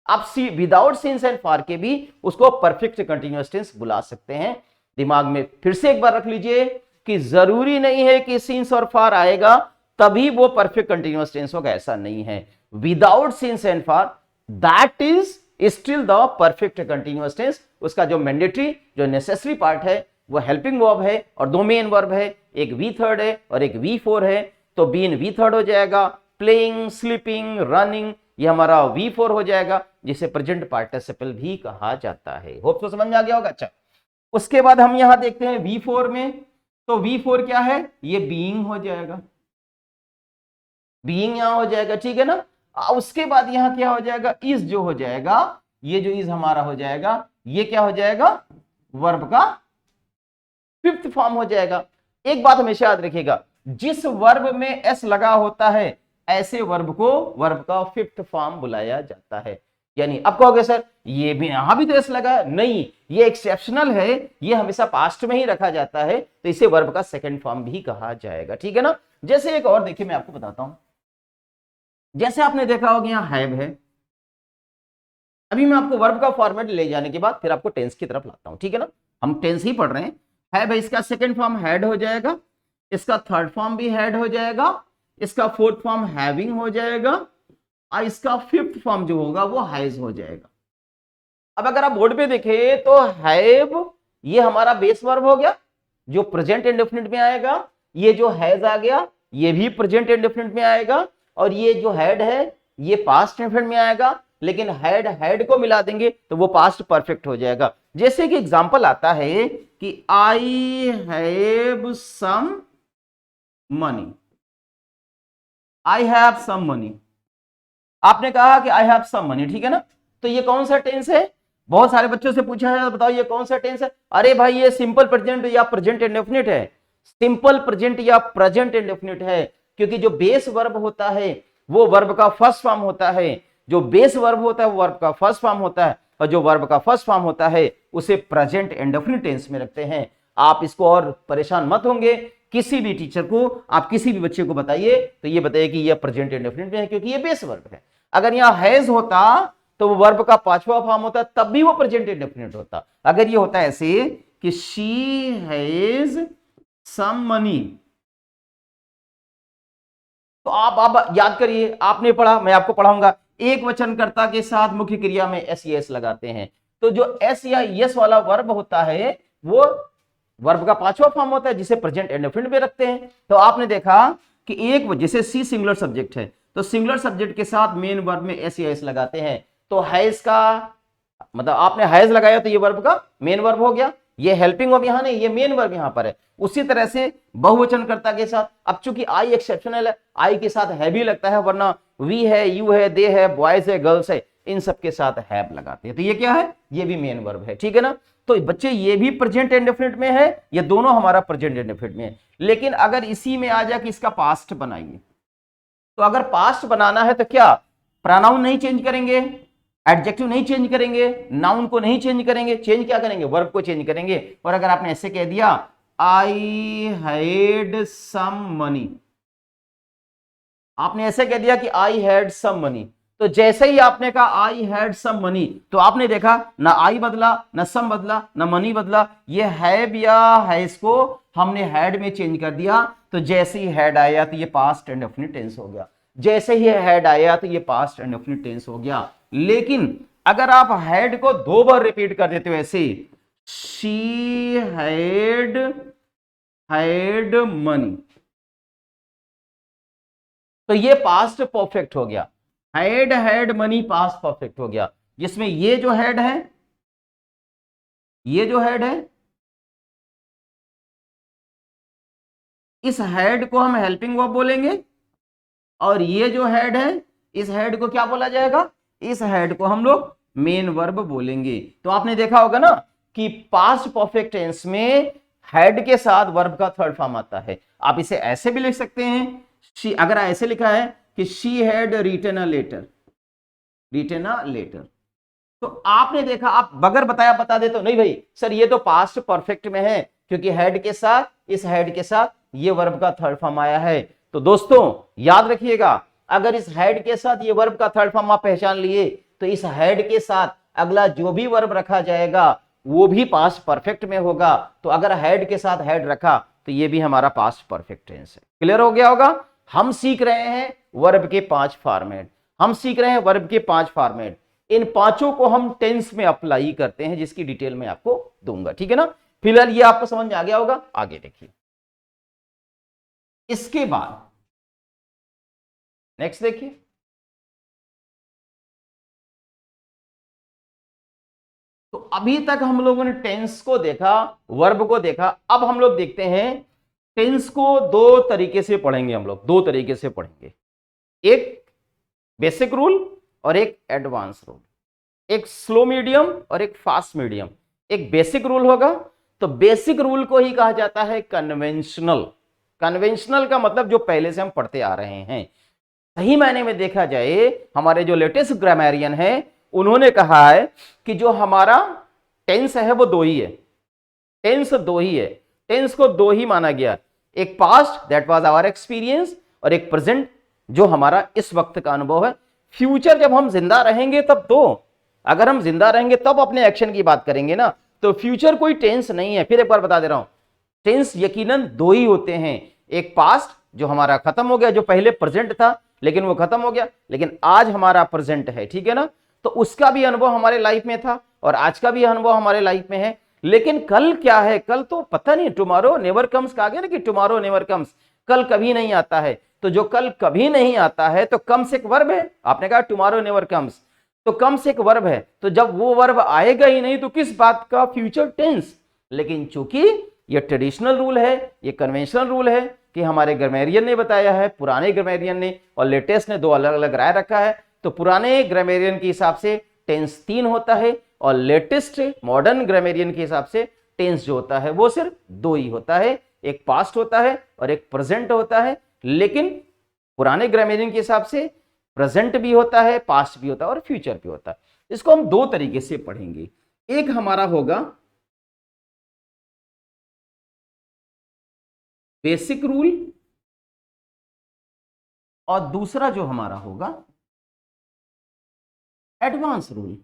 आप विदाउट सिंस एंड फॉर के भी उसको परफेक्ट कंटीन्यूअस टेंस बुला सकते हैं। दिमाग में फिर से एक बार रख लीजिए कि जरूरी नहीं है कि सिंस और फॉर आएगा तभी वो परफेक्ट कंटीन्यूअस टेंस होगा, ऐसा नहीं है। Without since and for that is still the perfect continuous tense. उसका जो मैंडेटरी, जो नेसेसरी पार्ट है वो हेल्पिंग वर्ब है और दो मेन वर्ब है, एक V3 है और एक V4 है। तो बीन V3 हो जाएगा, प्लेइंग, स्लीपिंग, रनिंग ये हमारा V4 हो जाएगा, जिसे प्रेजेंट पार्टिसिपल भी कहा जाता है। होप तो समझ में आ गया होगा। अच्छा, उसके बाद हम यहां देखते हैं V4 में, तो V4 क्या है, ये बीइंग हो जाएगा, बीइंग यहां हो जाएगा, ठीक है ना। उसके बाद यहां क्या हो जाएगा, इज जो हो जाएगा, ये जो इज हमारा हो जाएगा, ये क्या हो जाएगा, वर्ब का फिफ्थ फॉर्म हो जाएगा। एक बात हमेशा याद रखिएगा, जिस वर्ब में एस लगा होता है ऐसे वर्ब को वर्ब का फिफ्थ फॉर्म बुलाया जाता है। यानी अब कहोगे सर ये भी यहां भी तो एस लगा, नहीं, ये एक्सेप्शनल है, ये हमेशा पास्ट में ही रखा जाता है, तो इसे वर्ब का सेकंड फॉर्म भी कहा जाएगा, ठीक है ना। जैसे एक और देखिए, मैं आपको बताता हूं। जैसे आपने देखा होगा यहां हैव है। अभी मैं आपको वर्ब का फॉर्मेट ले जाने के बाद फिर आपको टेंस की तरफ लाता हूं, ठीक है ना। हम टेंस ही पढ़ रहे हैं। है भाई, इसका सेकंड फॉर्म हैड हो जाएगा, इसका थर्ड फॉर्म भी हैड हो जाएगा, इसका फोर्थ फॉर्म हैविंग हो जाएगा, और इसका फिफ्थ फॉर्म जो होगा वो हैज हो जाएगा। अब अगर आप बोर्ड पे देखें तो हैव ये हमारा बेस वर्ब हो गया जो प्रेजेंट इंडेफिनिट में आएगा, ये जो हैज आ गया ये भी प्रेजेंट इंडेफिनिट में आएगा, और ये जो हैड है ये पास्ट इंडेफिनिट में आएगा, लेकिन हैड को मिला देंगे तो वो पास्ट परफेक्ट हो जाएगा। जैसे कि एग्जांपल आता है कि I have some money, I have some money, आपने कहा कि आई हैव सम मनी, ठीक है ना, तो ये कौन सा टेंस है? बहुत सारे बच्चों से पूछा है, बताओ ये कौन सा टेंस है? अरे भाई ये सिंपल प्रेजेंट या प्रेजेंट इंडेफिनिट है, सिंपल प्रेजेंट या प्रेजेंट इंडेफिनिट है, क्योंकि जो बेस वर्ब होता है वो वर्ब का फर्स्ट फॉर्म होता है, जो बेस वर्ब होता है वो वर्ब का फर्स्ट फॉर्म होता है, और जो वर्ब का फर्स्ट फॉर्म होता है उसे प्रेजेंट इंडेफिनिट टेंस में रखते हैं। आप इसको और परेशान मत होंगे, किसी भी टीचर को आप किसी भी बच्चे को बताइए तो ये बताइए कि ये प्रेजेंट इंडेफिनिट में है, क्योंकि ये बेस वर्ब है। अगर यहाँ हैज होता तो वो वर्ब का पांचवा फॉर्म होता, तब भी वो प्रेजेंट इंडेफिनिट होता। अगर ये होता ऐसे कि शी हैज सम मनी, तो आप याद करिए, आपने पढ़ा, मैं आपको पढ़ाऊंगा, एक वचनकर्ता के साथ मुख्य क्रिया में एस या एस लगाते हैं, तो जो एस या यस वाला वर्ब होता है वो वर्ब का पांचवा फॉर्म होता है जिसे प्रेजेंट इंडेफिनिट में रखते हैं। तो आपने देखा कि एक जैसे सी सिंगुलर सब्जेक्ट है तो सिंगुलर सब्जेक्ट के साथ मेन वर्ब में एस या एस लगाते हैं, तो हैज का मतलब आपने हैज लगाया तो ये वर्ब का मेन वर्ब हो गया, ये हेल्पिंग वर्ब यहां नहीं, ये मेन वर्ब यहां पर है। उसी तरह से बहुवचनकर्ता के साथ, अब चूंकि आई एक्सेप्शनल है, आई के साथ है भी लगता है, वरना वी है, यू है, दे है, बॉयज है, गर्ल्स है, इन सब के साथ हैव लगाते हैं, तो ये क्या है? ये भी मेन वर्ब है, ठीक है ना। तो बच्चे ये भी प्रेजेंट इंडेफिनिट में है, ये दोनों हमारा प्रेजेंट इंडेफिनिट में है। लेकिन अगर इसी में आ जाए कि इसका पास्ट बनाइए, तो अगर पास्ट बनाना है तो क्या प्रोनाउन नहीं चेंज करेंगे, एडजेक्टिव नहीं चेंज करेंगे, नाउन को नहीं चेंज करेंगे, चेंज क्या करेंगे? वर्ब को चेंज करेंगे। और अगर आपने ऐसे कह दिया आई हैड सम मनी, आपने ऐसे कह दिया कि आई हैड सम मनी, तो जैसे ही आपने कहा आई हैड सम मनी, तो आपने देखा ना आई बदला, ना सम बदला, ना मनी बदला, ये हैव या हैज को हमने हैड में चेंज कर दिया, तो जैसे ही हैड आया तो ये पास्ट इंडेफिनिट टेंस हो गया, जैसे ही हैड आया तो ये पास्ट इंडेफिनिट टेंस हो गया। लेकिन अगर आप हैड को दो बार रिपीट कर देते हो ऐसे, शी हैड मनी, तो ये पास्ट परफेक्ट हो गया, हैड मनी पास्ट परफेक्ट हो गया, जिसमें ये जो हैड है, ये जो हैड है, इस हैड को हम हेल्पिंग वर्ब बोलेंगे, और ये जो हैड है इस हैड को क्या बोला जाएगा? इस हैड को हम लोग मेन वर्ब बोलेंगे। तो आपने देखा होगा ना कि पास्ट परफेक्ट टेंस में हैड के साथ वर्ब का थर्ड फॉर्म आता है। आप इसे ऐसे भी लिख सकते हैं, अगर ऐसे लिखा है कि she had written a letter, तो आपने देखा, आप बगैर बताया बता दे तो नहीं भाई सर ये तो पास्ट परफेक्ट में है, क्योंकि हेड के साथ, इस हेड के साथ ये वर्ब का थर्ड फॉर्म आया है। तो दोस्तों याद रखिएगा, अगर इस हेड के साथ ये वर्ब का थर्ड फॉर्म आप पहचान लिए तो इस हेड के साथ अगला जो भी वर्ब रखा जाएगा वो भी पास्ट परफेक्ट में होगा। तो अगर हेड के साथ हेड रखा तो ये भी हमारा पास्ट परफेक्ट टेंस है। क्लियर हो गया होगा? हम सीख रहे हैं वर्ब के 5 फॉर्मेट, इन पांचों को हम टेंस में अप्लाई करते हैं, जिसकी डिटेल में आपको दूंगा, ठीक है ना। फिलहाल ये आपको समझ में आ गया होगा। आगे देखिए, इसके बाद नेक्स्ट देखिए, तो अभी तक हम लोगों ने टेंस को देखा, वर्ब को देखा, अब हम लोग देखते हैं टेंस को दो तरीके से पढ़ेंगे। हम लोग दो तरीके से पढ़ेंगे, एक बेसिक रूल और एक एडवांस रूल, एक स्लो मीडियम और एक फास्ट मीडियम। एक बेसिक रूल होगा, तो बेसिक रूल को ही कहा जाता है कन्वेंशनल। कन्वेंशनल का मतलब जो पहले से हम पढ़ते आ रहे हैं। सही मायने में देखा जाए, हमारे जो लेटेस्ट ग्रामेरियन है उन्होंने कहा है कि जो हमारा टेंस है वो दो ही है, टेंस को दो ही माना गया, एक past that was our experience और एक प्रेजेंट जो हमारा इस वक्त का अनुभव है। फ्यूचर जब हम जिंदा रहेंगे तब तो, अगर हम जिंदा रहेंगे तब अपने एक्शन की बात करेंगे ना, तो फ्यूचर कोई टेंस नहीं है। फिर एक बार बता दे रहा हूं, टेंस यकीनन दो ही होते हैं, एक पास्ट जो हमारा खत्म हो गया, जो पहले प्रेजेंट था लेकिन वो खत्म हो गया, लेकिन आज हमारा प्रेजेंट है, ठीक है ना, तो उसका भी अनुभव हमारे लाइफ में था और आज का भी अनुभव हमारे लाइफ में है। लेकिन कल क्या है, कल तो पता नहीं, टुमारो नेवर कम्स, कहा गया ना कि टुमारो नेवर कम्स, कल कभी नहीं आता है। तो जो कल कभी नहीं आता है तो कम से एक वर्ब है, आपने कहा टुमारो नेवर कम्स, तो कम से एक वर्ब है, तो जब वो वर्ब आएगा ही नहीं तो किस बात का फ्यूचर टेंस। लेकिन चूंकि ये ट्रेडिशनल रूल है, ये कन्वेंशनल रूल है कि हमारे ग्रामेरियन ने बताया है, पुराने ग्रामेरियन ने और लेटेस्ट ने दो अलग अलग राय रखा है, तो पुराने ग्रामेरियन के हिसाब से टेंस 3 होता है और लेटेस्ट मॉडर्न ग्रामेरियन के हिसाब से टेंस जो होता है वो सिर्फ 2 ही होता है, एक पास्ट होता है और एक प्रेजेंट होता है। लेकिन पुराने ग्रामेरियन के हिसाब से प्रेजेंट भी होता है, पास्ट भी होता है और फ्यूचर भी होता है। इसको हम दो तरीके से पढ़ेंगे, एक हमारा होगा बेसिक रूल और दूसरा जो हमारा होगा एडवांस रूल।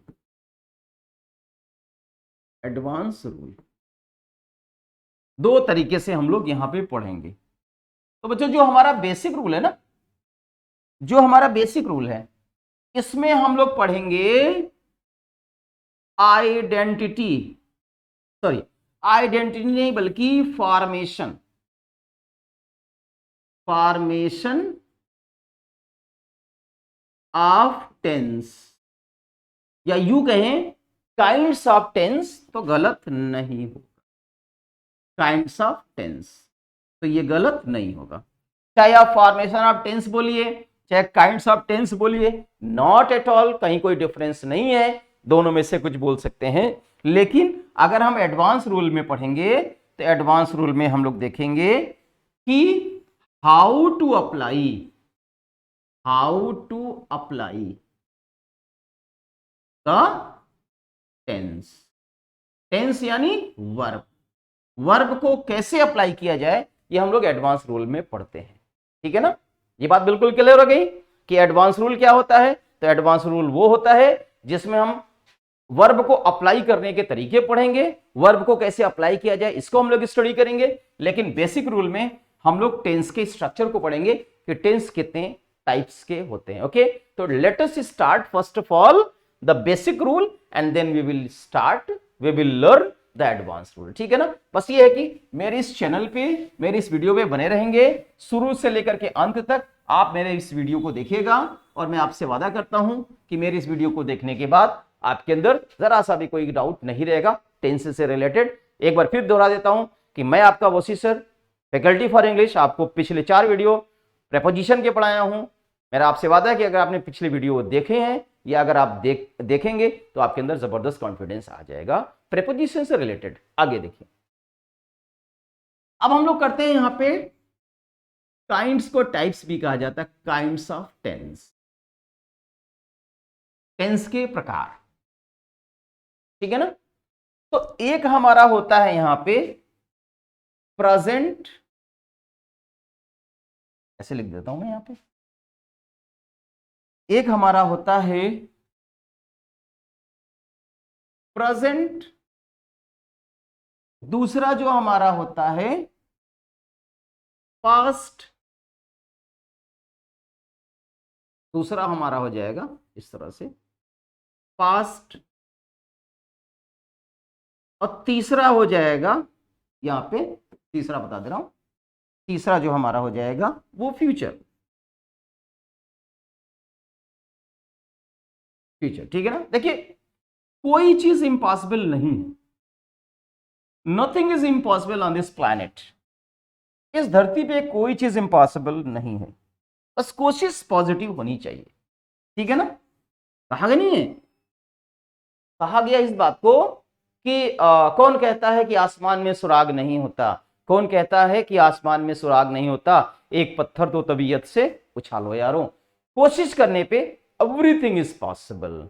एडवांस रूल दो तरीके से हम लोग यहां पे पढ़ेंगे। तो बच्चों जो हमारा बेसिक रूल है ना, जो हमारा बेसिक रूल है, इसमें हम लोग पढ़ेंगे आइडेंटिटी, सॉरी आइडेंटिटी नहीं बल्कि फॉर्मेशन, फॉर्मेशन ऑफ टेंस, या यू कहें काइंड्स ऑफ टेंस, तो गलत नहीं होगा, काइंड्स ऑफ टेंस, तो ये गलत नहीं होगा। चाहे आप फॉर्मेशन ऑफ टेंस बोलिए चाहे काइंड्स ऑफ टेंस बोलिए, नॉट एट ऑल, कहीं कोई डिफरेंस नहीं है, दोनों में से कुछ बोल सकते हैं। लेकिन अगर हम एडवांस रूल में पढ़ेंगे तो एडवांस रूल में हम लोग देखेंगे कि how to apply the tense, tense यानी वर्ब, वर्ब को कैसे अप्लाई किया जाए ये हम लोग एडवांस रूल में पढ़ते हैं, ठीक है ना। ये बात बिल्कुल क्लियर हो गई कि एडवांस रूल क्या होता है। तो एडवांस रूल वो होता है जिसमें हम वर्ब को अप्लाई करने के तरीके पढ़ेंगे, वर्ब को कैसे अप्लाई किया जाए इसको हम लोग स्टडी करेंगे। लेकिन बेसिक रूल में हम लोग टेंस के स्ट्रक्चर को पढ़ेंगे कि टेंस कितने टाइप्स के होते हैं। ओके, तो let us start first of all the basic rule and then we will learn the advance rule, ठीक है ना। बस ये है कि मेरे इस चैनल पे, मेरे इस वीडियो पे बने रहेंगे, शुरू से लेकर के अंत तक आप मेरे इस वीडियो को देखिएगा और मैं आपसे वादा करता हूं कि मेरे इस वीडियो को देखने के बाद आपके अंदर जरा सा भी कोई डाउट नहीं रहेगा टेंस से रिलेटेड। एक बार फिर दोहरा देता हूं कि मैं आपका Wasim sir, faculty for English, आपको पिछले 4 वीडियो प्रेपोजिशन के पढ़ाया हूं। मेरा आपसे वादा है कि अगर आपने पिछले वीडियो देखे हैं या अगर आप देखेंगे तो आपके अंदर जबरदस्त कॉन्फिडेंस आ जाएगा प्रेपोजिशन से रिलेटेड। आगे देखिए, अब हम लोग करते हैं यहां पे काइंड्स को टाइप्स भी कहा जाता है, काइंड्स ऑफ टेंस, टेंस के प्रकार, ठीक है ना। तो एक हमारा होता है यहां पे प्रेजेंट, ऐसे लिख देता हूं मैं यहां पे, एक हमारा होता है प्रेजेंट, दूसरा जो हमारा होता है पास्ट, दूसरा हमारा हो जाएगा इस तरह से पास्ट, और तीसरा हो जाएगा यहां पे, तीसरा बता दे रहा हूं, तीसरा जो हमारा हो जाएगा वो फ्यूचर, फ्यूचर, ठीक है ना। देखिए कोई चीज इंपॉसिबल नहीं है, nothing is impossible on this planet, इस धरती पे कोई चीज इंपॉसिबल नहीं है, बस कोशिश पॉजिटिव होनी चाहिए, ठीक है ना। कहा गया नहीं है, कहा गया इस बात को कि कौन कहता है कि आसमान में सुराग नहीं होता, कौन कहता है कि आसमान में सुराग नहीं होता, एक पत्थर तो तबीयत से उछालो यारों, कोशिश करने पे एवरीथिंग इज पॉसिबल,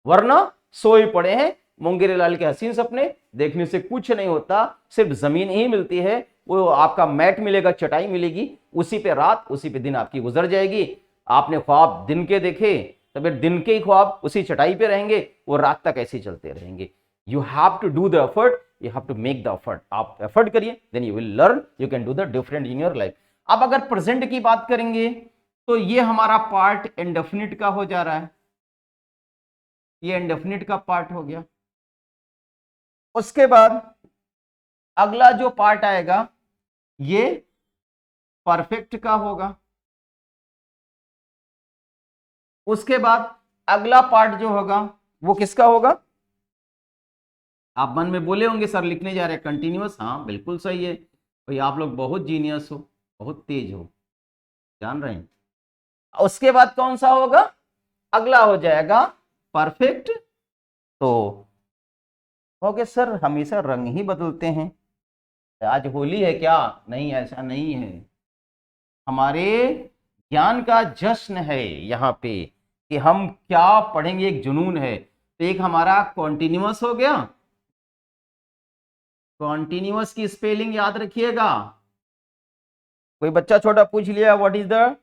वरना सोए पड़े हैं मुंगेरी लाल के हसीन सपने, देखने से कुछ नहीं होता, सिर्फ जमीन ही मिलती है, वो आपका मैट मिलेगा, चटाई मिलेगी, उसी पे रात उसी पे दिन आपकी गुजर जाएगी। आपने ख्वाब दिन के देखे तो फिर दिन के ही ख्वाब उसी चटाई पे रहेंगे, वो रात तक ऐसे चलते रहेंगे। You have to do the effort, you have to make the effort, आप एफर्ट करिए, then you will learn, you can do the different in your life. अब अगर प्रेजेंट की बात करेंगे तो ये हमारा पार्ट इंडेफिनिट का हो जा रहा है, ये इंडेफिनिट का पार्ट हो गया। उसके बाद अगला जो पार्ट आएगा ये परफेक्ट का होगा। उसके बाद अगला पार्ट जो होगा वो किसका होगा? आप मन में बोले होंगे सर लिखने जा रहे हैं कंटिन्यूअस। हाँ बिल्कुल सही है भाई, आप लोग बहुत जीनियस हो, बहुत तेज हो, जान रहे हैं। उसके बाद कौन सा होगा? अगला हो जाएगा परफेक्ट। तो ओके सर हमेशा रंग ही बदलते हैं, आज होली है क्या? नहीं, ऐसा नहीं है, हमारे ज्ञान का जश्न है यहाँ पे कि हम क्या पढ़ेंगे, एक जुनून है। तो एक हमारा कॉन्टिन्यूअस हो गया, कॉन्टिन्यूअस की स्पेलिंग याद रखिएगा। कोई बच्चा छोटा पूछ लिया what is the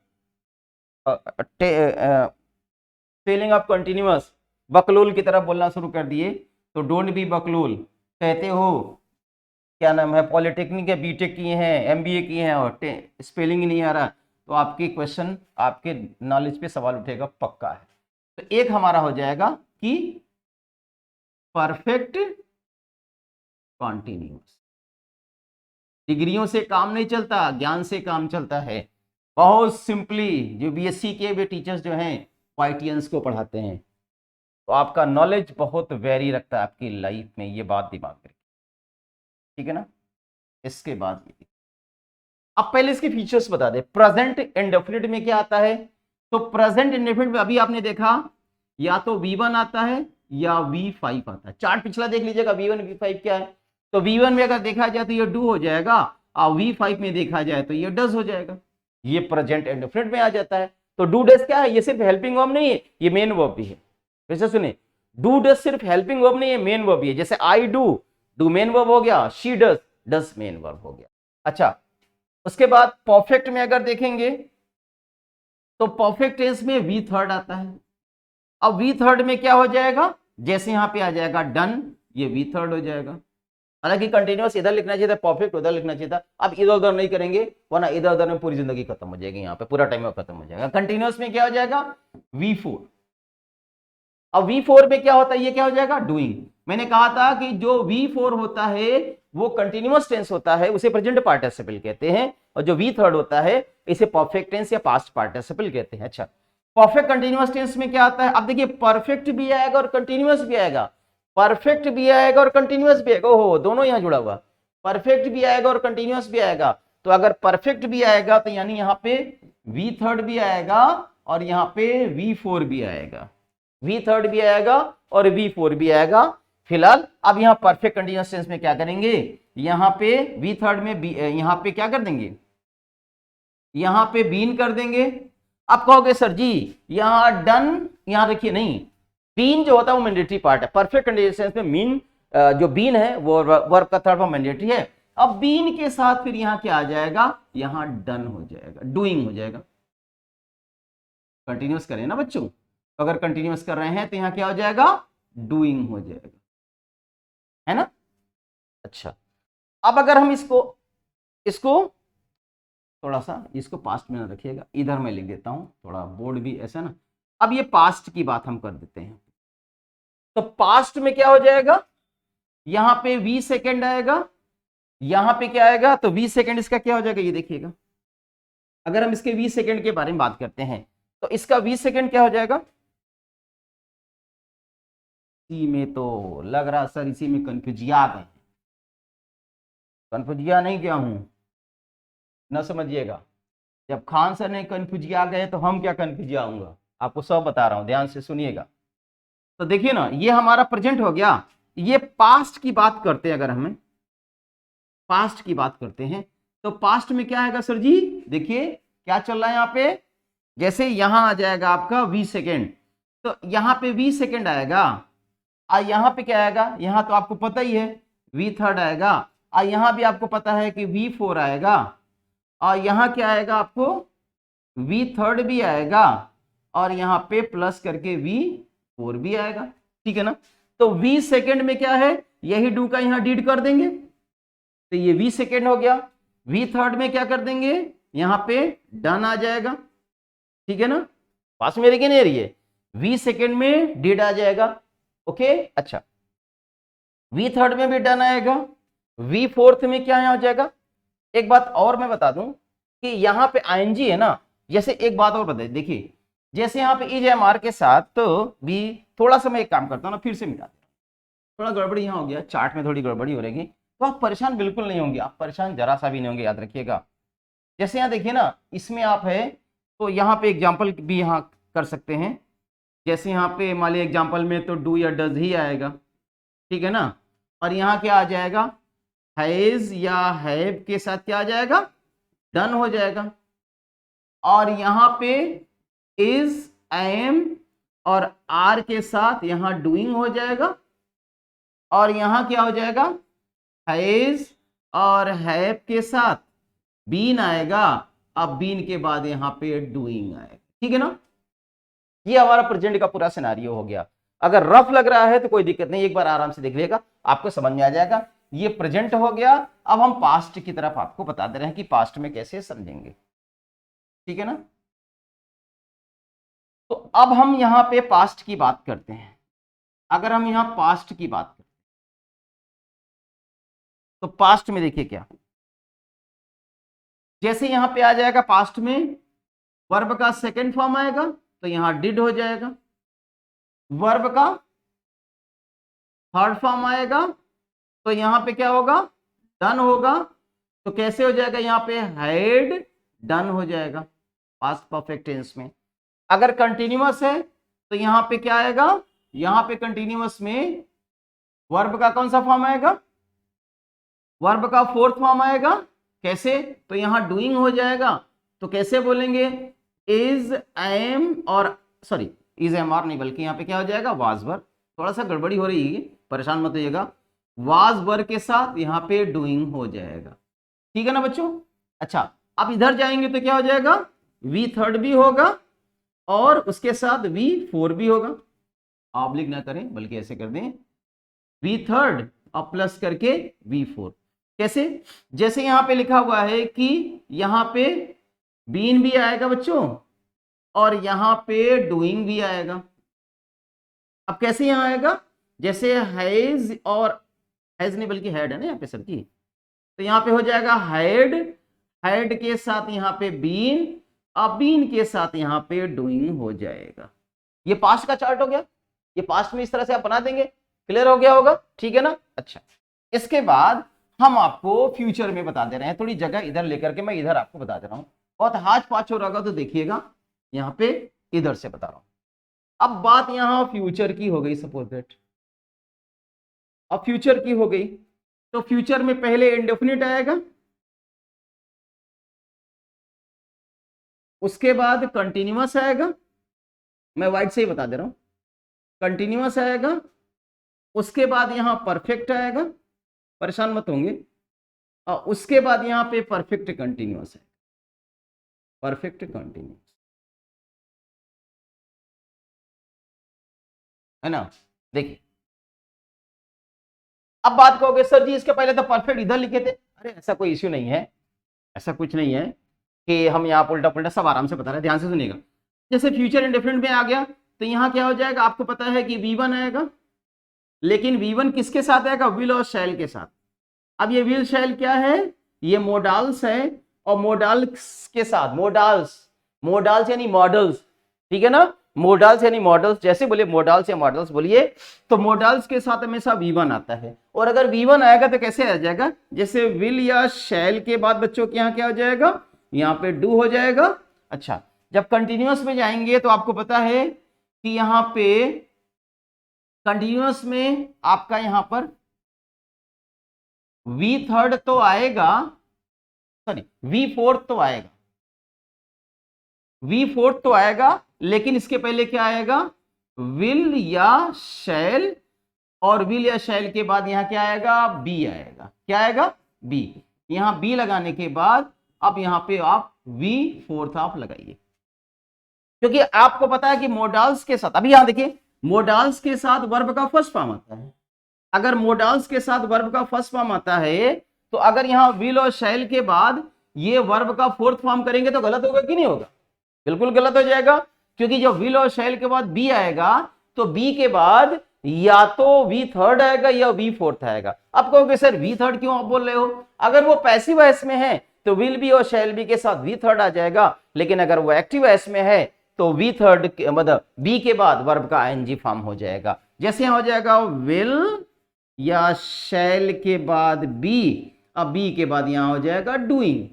spelling of continuous, बकलोल की तरफ बोलना शुरू कर दिए तो डोंट बी बकलोल। कहते हो क्या नाम है, पॉलिटेक्निक के बीटेक किए हैं, एमबीए किए हैं और स्पेलिंग ही नहीं आ रहा, तो आपके क्वेश्चन, आपके नॉलेज पे सवाल उठेगा, पक्का है। तो एक हमारा हो जाएगा कि परफेक्ट कॉन्टिन्यूअस। डिग्रियों से काम नहीं चलता, ज्ञान से काम चलता है। बहुत सिंपली जो बीएससी के भी टीचर्स जो हैं वाईटीएंस को पढ़ाते हैं, तो आपका नॉलेज बहुत वेरी रखता है आपकी लाइफ में, ये बात दिमाग में, ठीक है ना। इसके बाद अब पहले इसके फीचर्स बता दे। प्रेजेंट इंडेफिनिट में क्या आता है? तो प्रेजेंट इंडेफिनिट में अभी आपने देखा या तो V1 आता है या V5 आता है। चार्ट पिछला देख लीजिएगा, V1 V5 क्या है। तो V1 में अगर देखा जाए तो ये डू हो जाएगा, और V5 में देखा जाए तो ये डज हो जाएगा। ये प्रेजेंट इंडेफिनिट में आ जाता है। तो डू डज क्या है? ये सिर्फ हेल्पिंग वर्ब नहीं है, ये मेन वर्ब भी है। वैसे सुने, डू डज सिर्फ हेल्पिंग वर्ब नहीं है, मेन वर्ब भी है। जैसे I do, do main verb हो गया, she does, does main verb हो गया। अच्छा, उसके बाद परफेक्ट में अगर देखेंगे तो परफेक्ट टेंस में वी थर्ड आता है। अब वी थर्ड में क्या हो जाएगा? जैसे यहां पे आ जाएगा डन, ये वी थर्ड हो जाएगा। हालांकि कंटिन्यूअस इधर लिखना चाहिए था, परफेक्ट उधर लिखना चाहिए था। अब इधर उधर नहीं करेंगे वरना इधर उधर में पूरी जिंदगी खत्म हो जाएगी, यहाँ पे पूरा टाइम खत्म हो जाएगा। कंटिन्यूअस में क्या हो जाएगा? V4। अब V4 में क्या होता है? ये क्या हो जाएगा? डूइंग। मैंने कहा था कि जो V4 होता है वो कंटिन्यूअस टेंस होता है, उसे प्रेजेंट पार्टिसिपल कहते हैं, और जो V थर्ड होता है इसे परफेक्ट टेंस या पास्ट पार्टिसिपल कहते हैं। अच्छा, परफेक्ट कंटिन्यूअस टेंस में क्या आता है? अब देखिए, परफेक्ट भी आएगा और कंटिन्यूअस भी आएगा, परफेक्ट भी आएगा और कंटिन्यूअस भी आएगा। ओहो, दोनों यहां जुड़ा हुआ, परफेक्ट भी आएगा और कंटिन्यूअस भी आएगा। तो अगर परफेक्ट भी आएगा तो यानी यहां पे V थर्ड भी आएगा और यहां पे V4 भी आएगा, V थर्ड भी आएगा और V4 भी आएगा। फिलहाल अब यहां परफेक्ट कंटिन्यूअस टेंस में क्या करेंगे? यहां पे V थर्ड में यहां पे क्या कर देंगे? यहां पे बीन कर देंगे। आप कहोगे सर जी यहां डन, यहां देखिए नहीं, बीन जो होता है वो मैंडेटरी पार्ट है। परफेक्ट कंटिन्यूअस टेंस में मीन जो बीन है वो वर्ब का थर्ड फॉर्म मैंडेटरी है। अब बीन के साथ फिर यहां क्या आ जाएगा? यहां डन हो जाएगा, डूइंग हो जाएगा। कंटिन्यूअस करें ना बच्चों, अगर कंटिन्यूअस कर रहे हैं तो यहां क्या हो जाएगा? डूइंग हो जाएगा, है ना। अच्छा, अब अगर हम इसको थोड़ा सा इसको पास्ट में ना रखिएगा, इधर मैं लिख देता हूं, थोड़ा बोर्ड भी ऐसा ना। अब ये पास्ट की बात हम कर देते हैं। तो पास्ट में क्या हो जाएगा? यहां पे V सेकेंड आएगा, यहां पे क्या आएगा? तो V सेकेंड इसका क्या हो जाएगा? ये देखिएगा, अगर हम इसके V सेकेंड के बारे में बात करते हैं तो इसका V सेकेंड क्या हो जाएगा? इसी में तो लग रहा सर, इसी में कंफ्यूजिया गए। कंफ्यूजिया नहीं गया हूं, न समझिएगा। जब खान सर ने कंफ्यूजिया गए तो हम क्या कंफ्यूजिया आऊंगा, आपको सब बता रहा हूं, ध्यान से सुनिएगा। तो देखिए ना, ये हमारा प्रेजेंट हो गया। ये पास्ट की बात करते हैं, अगर हमें पास्ट की बात करते हैं तो पास्ट में क्या आएगा सर जी? देखिए क्या चल रहा है यहाँ पे, जैसे यहां आ जाएगा आपका V सेकेंड, तो यहां पे V सेकेंड आएगा, और यहां पे क्या आएगा? यहां तो आपको पता ही है V थर्ड आएगा, और यहां भी आपको पता है कि V4 आएगा, और यहां क्या आएगा? आपको V थर्ड भी आएगा, और यहां पे प्लस करके V4 भी आएगा, ठीक है ना। तो V सेकेंड में क्या है? यही डू का यहाँ डीड कर देंगे, तो ये वी सेकेंड हो गया। वी थर्ड में क्या कर देंगे, यहां पे डन आ जाएगा, ठीक है ना, पास में रही नहीं रही है, वी सेकेंड में डीड आ जाएगा, ओके। अच्छा, वी थर्ड में भी डन आएगा, वी फोर्थ में क्या हो जाएगा। एक बात और मैं बता दूं कि यहां पे आईएनजी है ना, जैसे एक बात और बताइए, देखिए जैसे यहाँ पे इज एम आर के साथ, तो भी थोड़ा सा मैं एक काम करता हूँ ना, फिर से मिटा देता हूँ, थोड़ा गड़बड़ी यहाँ हो गया, चार्ट में थोड़ी गड़बड़ी हो रहेगी, तो आप परेशान बिल्कुल नहीं होंगे, आप परेशान जरा सा भी नहीं होंगे, याद रखिएगा। जैसे यहाँ देखिए ना, इसमें आप है तो यहाँ पे एग्जाम्पल भी यहाँ कर सकते हैं, जैसे यहाँ पे मान लीजिए एग्जाम्पल में तो डू या डज ही आएगा, ठीक है ना, और यहाँ क्या आ जाएगा, हैज या हैव के साथ क्या आ जाएगा, डन हो जाएगा, और यहाँ पे इज, एम और आर के साथ यहाँ डूइंग हो जाएगा, और यहाँ क्या हो जाएगा, हैज और हैव के साथ बीन आएगा, अब बीन के बाद यहाँ पे डूइंग आएगा, ठीक है ना। ये हमारा प्रेजेंट का पूरा सिनारियो हो गया। अगर रफ लग रहा है तो कोई दिक्कत नहीं, एक बार आराम से देख लेगा, आपको समझ में आ जाएगा। ये प्रेजेंट हो गया, अब हम पास्ट की तरफ आपको बता दे रहे हैं कि पास्ट में कैसे समझेंगे, ठीक है ना। तो अब हम यहां पे पास्ट की बात करते हैं। अगर हम यहां पास्ट की बात करते हैं तो पास्ट में देखिए क्या, जैसे यहां पे आ जाएगा पास्ट में वर्ब का सेकंड फॉर्म आएगा तो यहां डिड हो जाएगा, वर्ब का थर्ड फॉर्म आएगा तो यहां पे क्या होगा, डन होगा, तो कैसे हो जाएगा, यहां पे हैड डन हो जाएगा पास्ट परफेक्ट टेंस में। अगर कंटिन्यूअस है तो यहां पे क्या आएगा, यहां पे कंटिन्यूअस में वर्ब का कौन सा फॉर्म आएगा, वर्ब का फोर्थ फॉर्म आएगा, कैसे, तो यहां डूइंग हो जाएगा, तो कैसे बोलेंगे, इज एम और सॉरी इज एम आर नहीं, बल्कि यहां पे क्या हो जाएगा, वाज वर, थोड़ा सा गड़बड़ी हो रही है, परेशान मत होइएगा, वाज वर के साथ यहां पे डूइंग हो जाएगा, ठीक है ना बच्चों। अच्छा, अब इधर जाएंगे तो क्या हो जाएगा, वी थर्ड भी होगा और उसके साथ वी फोर भी होगा, ऑब्लिक ना करें बल्कि ऐसे कर दें, वी थर्ड और प्लस करके वी फोर, कैसे, जैसे यहां पे लिखा हुआ है कि यहां पे बीन भी आएगा बच्चों और यहां पे डूइंग भी आएगा। अब कैसे यहां आएगा, जैसे हैज और हैज नहीं बल्कि हैड है ना यहाँ पे सर जी, तो यहां पे हो जाएगा हैड, हैड के साथ यहां पे बीन, अब बीन के साथ यहां पे डूइंग हो जाएगा। ये पास्ट का चार्ट हो गया, ये पास्ट में इस तरह से आप बना देंगे, क्लियर हो गया होगा, ठीक है ना। अच्छा, इसके बाद हम आपको फ्यूचर में बता दे रहे हैं, थोड़ी जगह इधर लेकर के मैं इधर आपको बता दे रहा हूं, बहुत हाथ पाँच हो रहा होगा तो देखिएगा, यहां पे इधर से बता रहा हूं। अब बात यहां फ्यूचर की हो गई, सपोज दैट अब फ्यूचर की हो गई, तो फ्यूचर में पहले इंडेफिनिट आएगा, उसके बाद कंटिन्यूअस आएगा, मैं वाइट से ही बता दे रहा हूं, कंटिन्यूअस आएगा, उसके बाद यहां परफेक्ट आएगा, परेशान मत होंगे, और उसके बाद यहां पे परफेक्ट कंटिन्यूअस है, परफेक्ट कंटिन्यूअस है ना। देखिए अब बात कहोगे सर जी इसके पहले तो परफेक्ट इधर लिखे थे, अरे ऐसा कोई इश्यू नहीं है, ऐसा कुछ नहीं है कि हम यहाँ उल्टा पुल्टा, सब आराम से बता रहे हैं, ध्यान से सुनिएगा। जैसे फ्यूचर इंडेफिनिट में आ गया तो यहाँ क्या हो जाएगा, आपको पता है कि V1 आएगा, लेकिन V1 किसके साथ आएगा, विल और शैल के साथ। अब ये विल शैल क्या है, ये मोडाल्स है, और मोडाल्स के साथ मोडाल्स यानी मॉडल्स, ठीक है ना, मोडाल्स यानी मॉडल्स, जैसे बोले मोडाल्स या मॉडल्स बोलिए, तो मोडाल्स के साथ हमेशा V1 आता है, और अगर V1 आएगा तो कैसे आ जाएगा, जैसे विल या शैल के बाद बच्चों के यहाँ क्या हो जाएगा, यहाँ पे डू हो जाएगा। अच्छा, जब कंटिन्यूअस में जाएंगे तो आपको पता है कि यहाँ पे कंटिन्यूअस में आपका यहाँ पर वी थर्ड तो आएगा, सॉरी वी फोर्थ तो आएगा, वी फोर्थ तो आएगा, लेकिन इसके पहले क्या आएगा, विल या शैल, और विल या शैल के बाद यहां क्या आएगा, बी आएगा, क्या आएगा, बी। यहां बी लगाने के बाद अब यहां पे आप वी फोर्थ आप लगाइए, क्योंकि आपको पता है कि मोडाल्स के साथ, अभी यहां देखिए मोडाल्स के साथ वर्ब का फर्स्ट फॉर्म आता है, अगर मोडाल्स के साथ वर्ब का फर्स्ट फॉर्म आता है तो अगर यहाँ विल और शैल के बाद ये वर्ब का फोर्थ फॉर्म करेंगे तो गलत होगा कि नहीं होगा? बिल्कुल गलत हो जाएगा, क्योंकि जब विल और शैल के बाद बी आएगा तो बी के बाद या तो वी थर्ड आएगा या वी फोर्थ आएगा। आप कहोगे सर वी थर्ड क्यों आप बोल रहे हो? अगर वो पैसिव वॉइस में है तो विल बी और शैल बी के साथ वी थर्ड आ जाएगा, लेकिन अगर वो एक्टिव वॉइस में है तो वी थर्ड मतलब बी के बाद वर्ब का आईएनजी फॉर्म हो जाएगा। जैसे हो जाएगा विल या शैल के बाद बी, अब बी के बाद यहां हो जाएगा doing,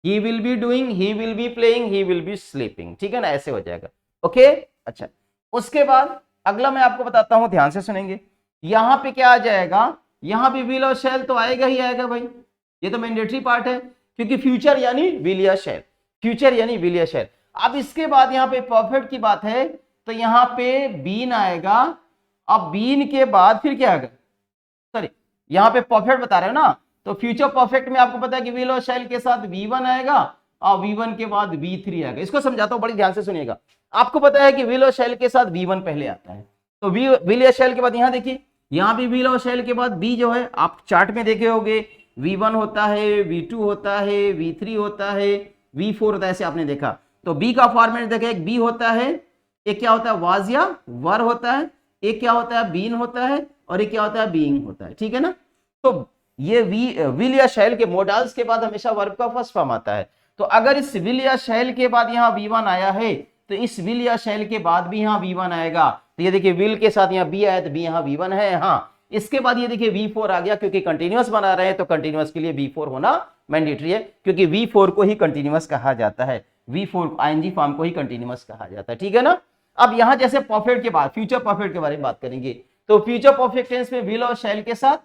he will be doing, he will be playing, he will be sleeping, ठीक है ना, ऐसे हो जाएगा। ओके, अच्छा उसके बाद अगला मैं आपको बताता हूं, ध्यान से सुनेंगे। यहां पे क्या आ जाएगा, यहां पे विल और शैल तो आएगा ही आएगा भाई, ये तो मैंडेटरी पार्ट है, क्योंकि फ्यूचर यानी विल या शैल, फ्यूचर यानी विल या शैल। अब इसके बाद यहाँ पे परफेक्ट की बात है तो यहाँ पे बीन आएगा, अब बीन के बाद फिर क्या आएगा, सॉरी यहाँ पे परफेक्ट बता रहे हो ना, तो फ्यूचर परफेक्ट में आपको पता है कि विल और शैल के साथ V1 आएगा और V1 के बाद V3 आएगा। इसको समझाता हूं, बड़ी ध्यान से सुनिएगा। आपको पता है कि विल और शैल के साथ V1 पहले आता है, तो विल या शैल के बाद यहाँ देखिए, यहाँ भी विल और शैल के बाद बी जो है, आप चार्ट में देखे होंगे V1 होता है, V2 होता है, V3 होता है, V4 होता है, ऐसे आपने देखा। तो बी का फॉर्मेट देखे, एक बी होता है, एक क्या होता है वाज या वर होता है, एक क्या होता है बीन होता है, और एक क्या होता है बीइंग होता है, ठीक है ना। तो ये विल या शैल के मोडाल्स के बाद हमेशा वर्ब का फर्स्ट फॉर्म आता है। तो अगर इस विल या शैल के बाद यहाँ V1 आया है तो इस विल या शैल के बाद भी यहाँ V1 आएगा। तो ये देखिए विल के साथ यहाँ बी आया तो बी यहाँ V1 है, हाँ। इसके बाद ये देखिए V4 आ गया, क्योंकि कंटिन्यूअस बना रहे हैं तो कंटिन्यूअस के लिए V4 होना मैंडेटरी है, क्योंकि V4 को ही कंटिन्यूअस कहा जाता है, V4 आईएनजी फॉर्म को ही कंटिन्यूअस कहा जाता है, ठीक है ना। अब यहाँ जैसे परफेक्ट के बाद फ्यूचर परफेक्ट के बारे में बात करेंगे, तो फ्यूचर परफेक्ट टेंस में विल और शैल के साथ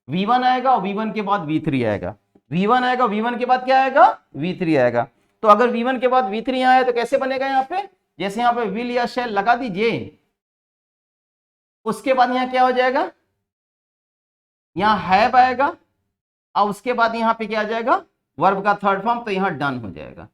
V1 आएगा और V1 के बाद V3 आएगा, V1 आएगा, V1 के बाद क्या आएगा V3 आएगा। तो अगर V1 के बाद V3 आया है तो कैसे बनेगा यहाँ पे, जैसे यहाँ पे विल या शैल लगा दीजिए, उसके बाद यहाँ क्या हो जाएगा, यहाँ हैव आएगा और उसके बाद यहाँ पे क्या आ जाएगा वर्ब का थर्ड फॉर्म, तो यहाँ डन हो जाएगा।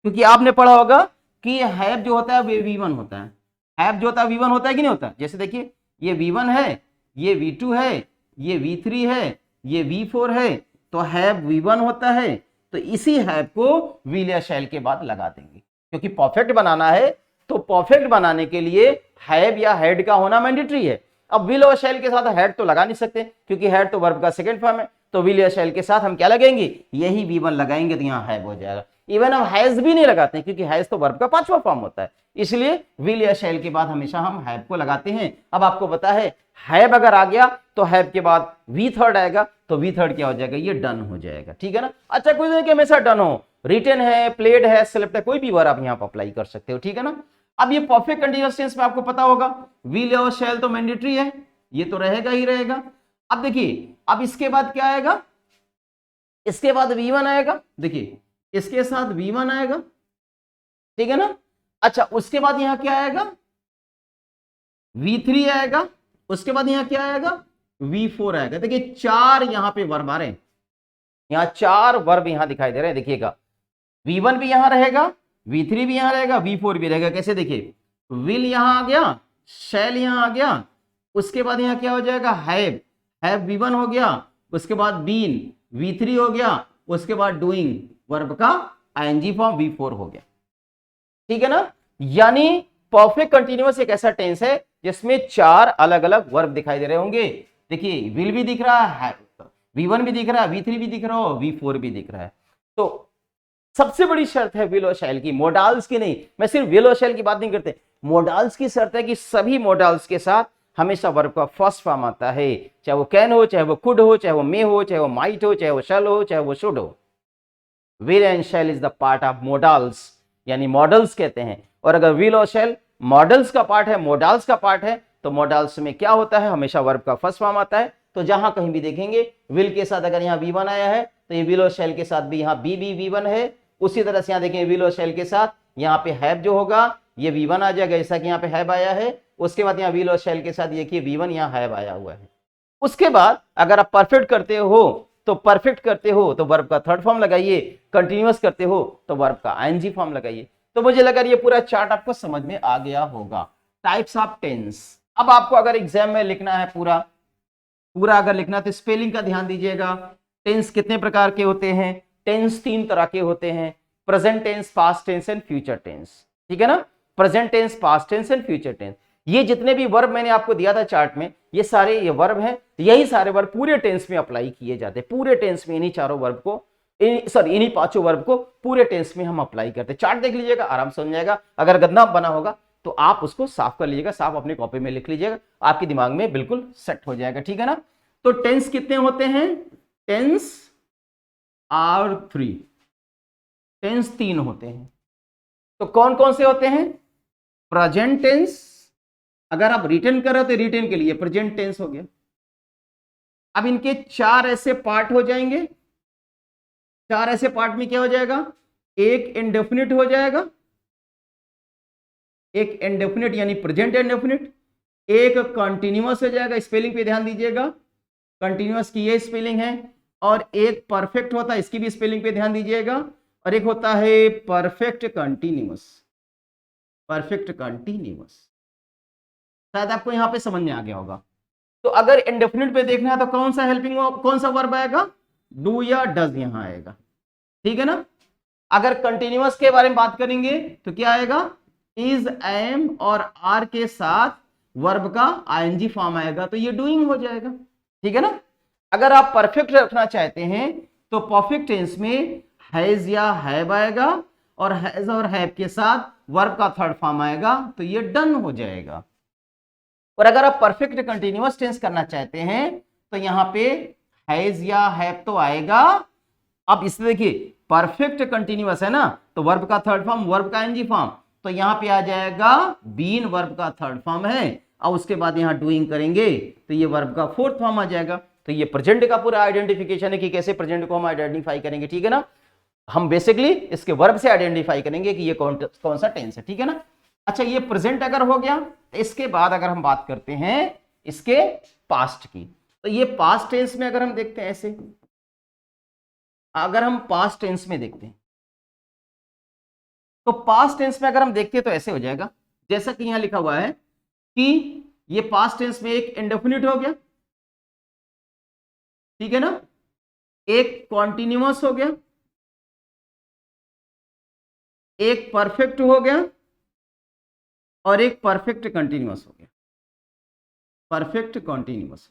क्योंकि आपने पढ़ा होगा कि हैव जो होता है वो V1 होता है, हैव जो होता है V1 होता है कि नहीं होता। जैसे देखिए ये V1 है, ये V2 है, ये V3 है, ये V4 है, तो हैव V1 होता है, तो इसी हैव को विल या शैल के बाद लगा देंगे, क्योंकि परफेक्ट बनाना है तो परफेक्ट बनाने के लिए हैव या हैड का होना मैंडेटरी है। अब विल और शैल के साथ हैड तो लगा नहीं सकते, क्योंकि हैड तो वर्ब का सेकंड फॉर्म है, तो विल या शैल के साथ हम क्या लगाएंगे, यही V1 लगाएंगे, तो यहाँ हैव हो जाएगा। इवन हम हैज भी नहीं लगाते क्योंकि हैज तो वर्ब का पांचवा फॉर्म होता है, इसलिए विल या शैल के बाद हमेशा हम हैव को लगाते हैं। अब आपको पता है हैव अगर आ गया तो हैव के बाद वी थर्ड आएगा, तो वी थर्ड क्या हो जाएगा, ये डन हो जाएगा, ठीक है ना। अच्छा कोई नहीं कि हमेशा डन हो, रिटन है, प्लेड है, स्लेप्ट है, कोई भी वर्ब आप यहाँ पर अप्लाई कर सकते हो, ठीक है ना। अब ये परफेक्ट कंटीन्यूअस टेंस में आपको पता होगा विल और शैल तो मैंडेटरी है, ये तो रहेगा ही रहेगा। अब देखिए अब इसके बाद क्या आएगा, इसके बाद V1 आएगा, देखिए इसके साथ V1 आएगा, ठीक है ना। अच्छा उसके बाद यहां क्या आएगा, V3 आएगा, उसके बाद यहां क्या आएगा, V4 आएगा। देखिए चार यहां पे वर्ब आ रहे हैं, यहां चार वर्ब यहां दिखाई दे रहे हैं। देखिएगा V1 भी यहां रहेगा, V3 भी यहां रहेगा, V4 भी रहेगा। कैसे देखिए विल यहां आ गया, शैल यहां आ गया, उसके बाद यहां क्या हो जाएगा हैव V1 हो गया, उसके बाद बीन V3 हो गया, उसके बाद डूइंग वर्ब का आईएनजी फॉर्म V4 हो गया, ठीक है ना। यानी परफेक्ट कंटीन्यूअस एक ऐसा टेंस है जिसमें चार अलग अलग वर्ब दिखाई दे रहे होंगे। देखिए विल भी दिख रहा है, V1 भी दिख रहा है, V3 भी दिख रहा है, V4 भी दिख रहा है। तो सबसे बड़ी शर्त है विल और शैल की, मोडाल्स की नहीं। मैं सिर्फ विल और शैल की बात नहीं करते, मोडाल्स की शर्त है कि सभी मोडाल्स के साथ हमेशा वर्ब का फर्स्ट फॉर्म आता है, चाहे वो कैन हो, चाहे वो कुड हो, चाहे वो मे हो, चाहे वो माइट हो, चाहे वो शैल हो, चाहे वो शुड हो। Will and shall is the part of modals, यानी मॉडल्स कहते हैं। और अगर विल और शैल मॉडल्स का पार्ट है, मोडाल्स का पार्ट है, तो मोडाल्स में क्या होता है, हमेशा वर्ब का फर्स्ट फॉर्म आता है। तो जहां कहीं भी देखेंगे विल के साथ अगर यहाँ V1 आया है तो ये विल और शैल के साथ भी यहाँ बी V1 है। उसी तरह से यहाँ देखेंगे विल और शैल के साथ यहाँ पे हैव जो होगा ये V1 आ जाएगा, जैसा कि यहाँ पे हैव आया है। उसके बाद यहाँ विल और शैल के साथ देखिए V1 यहाँ हैव आया हुआ है। उसके बाद अगर आप परफेक्ट करते हो तो वर्ब का थर्ड फॉर्म लगाइए, कंटिन्यूअस करते हो तो वर्ब का आईएनजी फॉर्म लगाइए। तो मुझे लगा ये पूरा चार्ट आपको समझ में आ गया होगा। Types of tense. अब आपको अगर एग्जाम में लिखना है पूरा पूरा अगर लिखना तो स्पेलिंग का ध्यान दीजिएगा। टेंस कितने प्रकार के होते हैं? टेंस 3 तरह के होते हैं, present tense, past tense and future tense. ठीक है ना, present tense, past tense and future tense. ये जितने भी वर्ब मैंने आपको दिया था चार्ट में, ये सारे ये वर्ब हैं, यही सारे वर्ब पूरे टेंस में अप्लाई किए जाते हैं। पूरे टेंस में इन्हीं चारों वर्ब को, इन्हीं 5 वर्ब को पूरे टेंस में हम अप्लाई करते हैं। चार्ट देख लीजिएगा, आराम से समझ जाएगा। अगर गंदा बना होगा तो आप उसको साफ कर लीजिएगा, साफ अपनी कॉपी में लिख लीजिएगा, आपके दिमाग में बिल्कुल सेट हो जाएगा। ठीक है ना, तो टेंस कितने होते हैं? टेंस आर 3, टेंस 3 होते हैं। तो कौन कौन से होते हैं? प्रेजेंट टेंस, अगर आप रिटर्न कर रहे हो तो रिटर्न के लिए प्रेजेंट टेंस हो गया। अब इनके 4 ऐसे पार्ट हो जाएंगे। 4 ऐसे पार्ट में क्या हो जाएगा? एक इंडेफिनिट हो जाएगा, एक इंडेफिनिट यानी प्रेजेंट इंडेफिनिट, एक कंटिन्यूअस हो जाएगा, स्पेलिंग पे ध्यान दीजिएगा, कंटिन्यूअस की ये स्पेलिंग है, और एक परफेक्ट होता है, इसकी भी स्पेलिंग पे ध्यान दीजिएगा, और एक होता है परफेक्ट कंटिन्यूअस, परफेक्ट कंटिन्यूअस। शायद आपको यहां पे समझ में आ गया होगा। तो अगर इंडेफिनिट पे देखना है तो कौन सा हेल्पिंग, कौन सा वर्ब आएगा? डू या डज यहां आएगा। ठीक है ना, अगर कंटिन्यूअस के बारे में बात करेंगे तो क्या आएगा? इज, एम और आर के साथ वर्ब का आईएनजी फॉर्म आएगा, तो ये डूइंग हो जाएगा। ठीक है ना, अगर आप परफेक्ट रखना चाहते हैं तो परफेक्ट टेंस में हैज या हैव आएगा, और हैज और हैव के साथ वर्ब का थर्ड फॉर्म आएगा, तो ये डन हो जाएगा। और अगर आप परफेक्ट कंटिन्यूअस टेंस करना चाहते हैं तो यहां पे हैज या हैव तो आएगा। अब इसमें देखिए परफेक्ट कंटिन्यूअस है ना, तो वर्ब का थर्ड फॉर्म, वर्ब का एनजी फॉर्म, तो यहां पे आ जाएगा बीन, वर्ब का थर्ड फॉर्म है, और उसके बाद यहां डूइंग करेंगे तो ये वर्ब का फोर्थ फॉर्म आ जाएगा। तो ये प्रेजेंट का पूरा आइडेंटिफिकेशन है कि कैसे प्रेजेंट को हम आइडेंटिफाई करेंगे। ठीक है ना, हम बेसिकली इसके वर्ब से आइडेंटिफाई करेंगे कि ये कौन सा टेंस है। ठीक है ना, अच्छा ये प्रेजेंट अगर हो गया तो इसके बाद अगर हम बात करते हैं इसके पास्ट की, तो ये पास्ट टेंस में अगर हम देखते हैं ऐसे, अगर हम पास्ट टेंस में देखते हैं तो पास्ट टेंस में अगर हम देखते हैं तो ऐसे हो जाएगा, जैसा कि यहां लिखा हुआ है कि ये पास्ट टेंस में एक इंडेफिनिट हो गया, ठीक है ना, एक कॉन्टिन्यूअस हो गया, एक परफेक्ट हो गया, और एक परफेक्ट कंटिन्यूअस हो गया, परफेक्ट कंटिन्यूअस।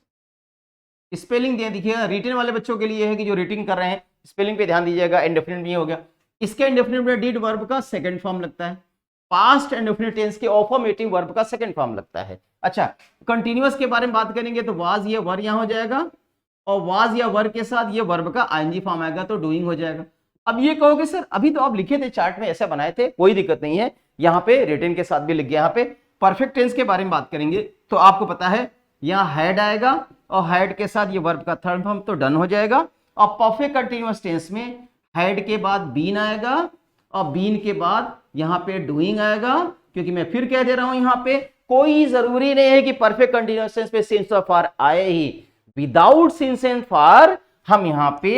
स्पेलिंग दे देखिएगा, रिटन वाले बच्चों के लिए है कि जो रीडिंग कर रहे हैं स्पेलिंग पे ध्यान दीजिएगा। इंडेफिनिट भी हो गया, इसके इंडेफिनिट में डिड वर्ब का सेकंड फॉर्म लगता है, पास्ट इंडेफिनिट टेंस के ऑफर्मेटिव वर्ब का सेकंड फॉर्म लगता है। अच्छा कंटिन्यूअस के बारे में बात करेंगे तो वाज या वर यहां हो जाएगा, और वाज या वर के साथ ये वर्ब का आईएनजी फॉर्म आएगा, तो डूइंग हो जाएगा। अब ये कहोगे सर अभी तो आप लिखे थे चार्ट में, ऐसे बनाए थे, कोई दिक्कत नहीं है, यहाँ पे रिटन के साथ भी लिख गया। यहाँ पे परफेक्ट टेंस के बारे में बात करेंगे तो आपको पता है यहाँ हैड आएगा, और हैड के साथ ये वर्ब का थर्ड फॉर्म, तो डन हो जाएगा। और परफेक्ट कंटिन्यूअस टेंस में हैड के बाद बीन आएगा, और बीन के बाद यहाँ पे डूइंग आएगा, क्योंकि मैं फिर कह दे रहा हूं यहाँ पे कोई जरूरी नहीं है कि परफेक्ट कंटिन्यूअस टेंस पे सिंस और फॉर आए ही, विदाउट सिंस एंड फॉर हम यहाँ पे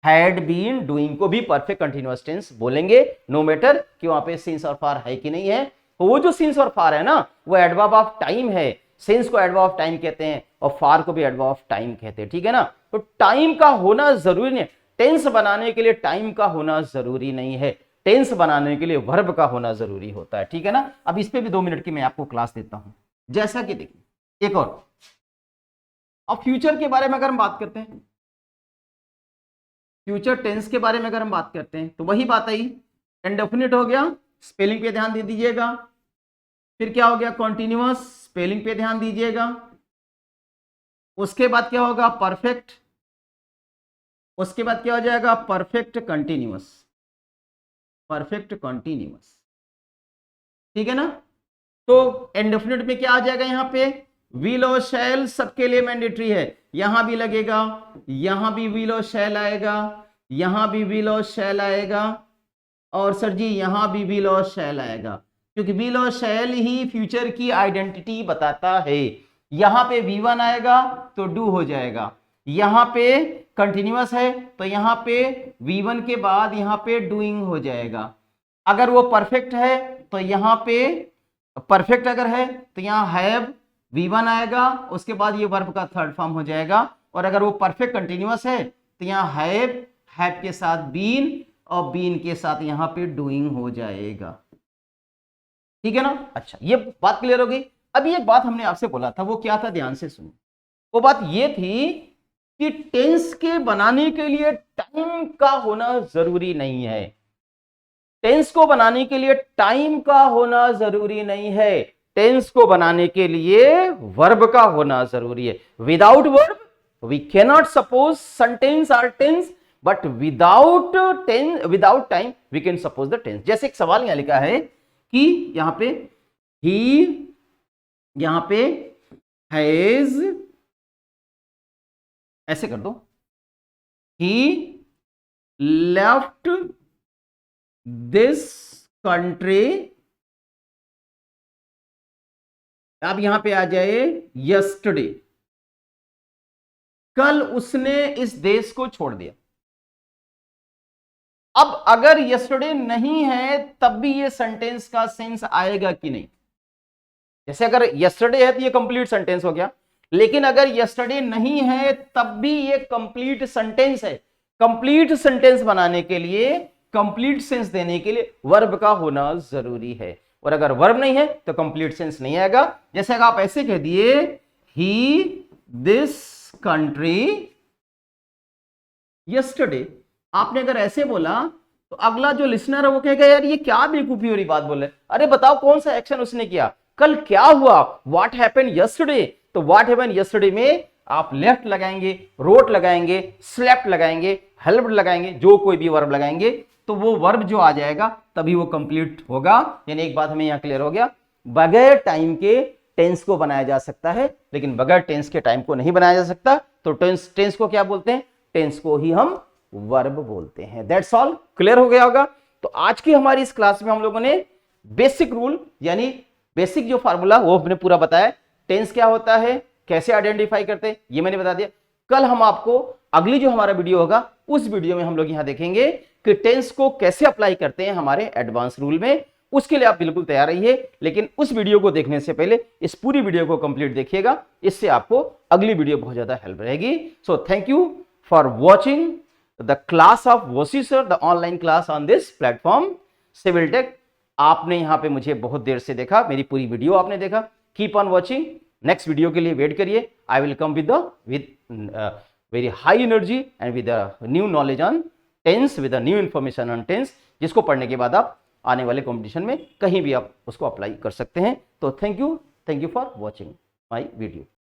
हैड बीन डूइंग को भी परफेक्ट कंटिन्यूअस टेंस बोलेंगे, नो मैटर कि वहां पे सिंस और फॉर है कि नहीं है। तो वो जो सिंस और फॉर है ना, वो एडवर्ब ऑफ टाइम है, सिंस को एडवर्ब ऑफ टाइम कहते हैं और फॉर को भी एडवर्ब ऑफ टाइम कहते हैं। ठीक है ना, तो टाइम का होना जरूरी नहीं, टेंस बनाने के लिए टाइम का होना जरूरी नहीं है, टेंस बनाने के लिए वर्ब का होना जरूरी होता है। ठीक है ना, अब इस पे भी 2 मिनट की मैं आपको क्लास देता हूं। जैसा कि देखिए एक और, अब फ्यूचर के बारे में अगर हम बात करते हैं, फ्यूचर टेंस के बारे में अगर हम बात करते हैं तो वही बात आई, इंडेफिनिट हो गया, स्पेलिंग पे ध्यान दे दीजिएगा, फिर क्या हो गया कॉन्टिन्यूअस, स्पेलिंग पे ध्यान दीजिएगा, उसके बाद क्या होगा परफेक्ट, उसके बाद क्या हो जाएगा परफेक्ट कंटिन्यूअस, परफेक्ट कंटिन्यूअस। ठीक है ना, तो इंडेफिनिट में क्या आ जाएगा, यहाँ पे विल और शैल सबके लिए मैंडेटरी है, यहां भी लगेगा, यहां भी विल और शैल आएगा, यहां भी विल और शैल आएगा, और सर जी यहां भी विल और शैल आएगा, क्योंकि विल और शैल ही फ्यूचर की आइडेंटिटी बताता है। यहां पे V1 आएगा तो डू हो जाएगा, यहां पे कंटिन्यूअस है तो यहां पे V1 के बाद यहां पे डूइंग हो जाएगा। अगर वो परफेक्ट है तो यहां पे परफेक्ट अगर है तो यहां हैव V1 आएगा, उसके बाद ये वर्ब का थर्ड फॉर्म हो जाएगा। और अगर वो परफेक्ट कंटिन्यूअस है तो यहाँ हैव के साथ बीन और बीन के साथ यहाँ पे डूइंग हो जाएगा। ठीक है ना? अच्छा, ये बात क्लियर हो गई। अभी एक बात हमने आपसे बोला था, वो क्या था, ध्यान से सुनो। वो बात ये थी कि टेंस के बनाने के लिए टाइम का होना जरूरी नहीं है। टेंस को बनाने के लिए टाइम का होना जरूरी नहीं है। टेंस को बनाने के लिए वर्ब का होना जरूरी है। Without verb we can not suppose sentence are tense, but without time we can suppose the tense. जैसे एक सवाल यहां लिखा है कि यहां पे हैज, ऐसे कर दो, ही लेफ्ट दिस कंट्री, अब यहां पे आ जाए यस्टरडे, कल उसने इस देश को छोड़ दिया। अब अगर यस्टरडे नहीं है तब भी ये सेंटेंस का सेंस आएगा कि नहीं? जैसे अगर यस्टरडे है तो ये कंप्लीट सेंटेंस हो गया, लेकिन अगर यस्टरडे नहीं है तब भी ये कंप्लीट सेंटेंस है। कंप्लीट सेंटेंस बनाने के लिए, कंप्लीट सेंस देने के लिए वर्ब का होना जरूरी है। और अगर वर्ब नहीं है तो कंप्लीट सेंस नहीं आएगा। जैसे अगर आप ऐसे कह दिए ही दिस कंट्री यस्टरडे, आपने अगर ऐसे बोला तो अगला जो लिसनर है वो कहेगा यार ये क्या बेवकूफी हो रही बात बोल रहे, अरे बताओ कौन सा एक्शन उसने किया, कल क्या हुआ, व्हाट हैपेंड यस्टरडे। तो व्हाट हैपेंड यस्टरडे में आप लेफ्ट लगाएंगे, रोट लगाएंगे, स्लेप्ट लगाएंगे, हेल्प्ड लगाएंगे, जो कोई भी वर्ब लगाएंगे तो वो वर्ब जो आ जाएगा तभी वो कंप्लीट होगा। यानी एक बात हमें यहां क्लियर हो गया, बगैर टाइम के टेंस को बनाया जा सकता है, लेकिन बगैर टेंस के टाइम को नहीं बनाया जा सकता। तो टेंस को क्या बोलते हैं? टेंस को ही हम वर्ब बोलते हैं। दैट्स ऑल, क्लियर हो गया होगा। तो आज की हमारी इस क्लास में हम लोगों ने बेसिक रूल यानी बेसिक जो फार्मूला वो हमने पूरा बताया। टेंस क्या होता है, कैसे आइडेंटिफाई करते हैं, ये मैंने बता दिया। कल हम आपको अगली जो हमारा वीडियो होगा उस वीडियो में हम लोग यहां देखेंगे कि टेंस को कैसे अप्लाई करते हैं हमारे एडवांस रूल में। उसके लिए आप बिल्कुल तैयार रहिए, लेकिन उस वीडियो को देखने से पहले इस पूरी वीडियो को कंप्लीट देखिएगा, इससे आपको अगली वीडियो बहुत ज्यादा हेल्प रहेगी। So thank you for watching the class of Wasi sir, the online class on this platform civil tech. आपने यहां पे मुझे बहुत देर से देखा, मेरी पूरी वीडियो आपने देखा। Keep on watching, next video के लिए वेट करिए। I will come with very high energy and with new knowledge on tense, with new information on tense, जिसको पढ़ने के बाद आप आने वाले कॉम्पिटिशन में कहीं भी आप उसको अप्लाई कर सकते हैं। तो thank you for watching my video.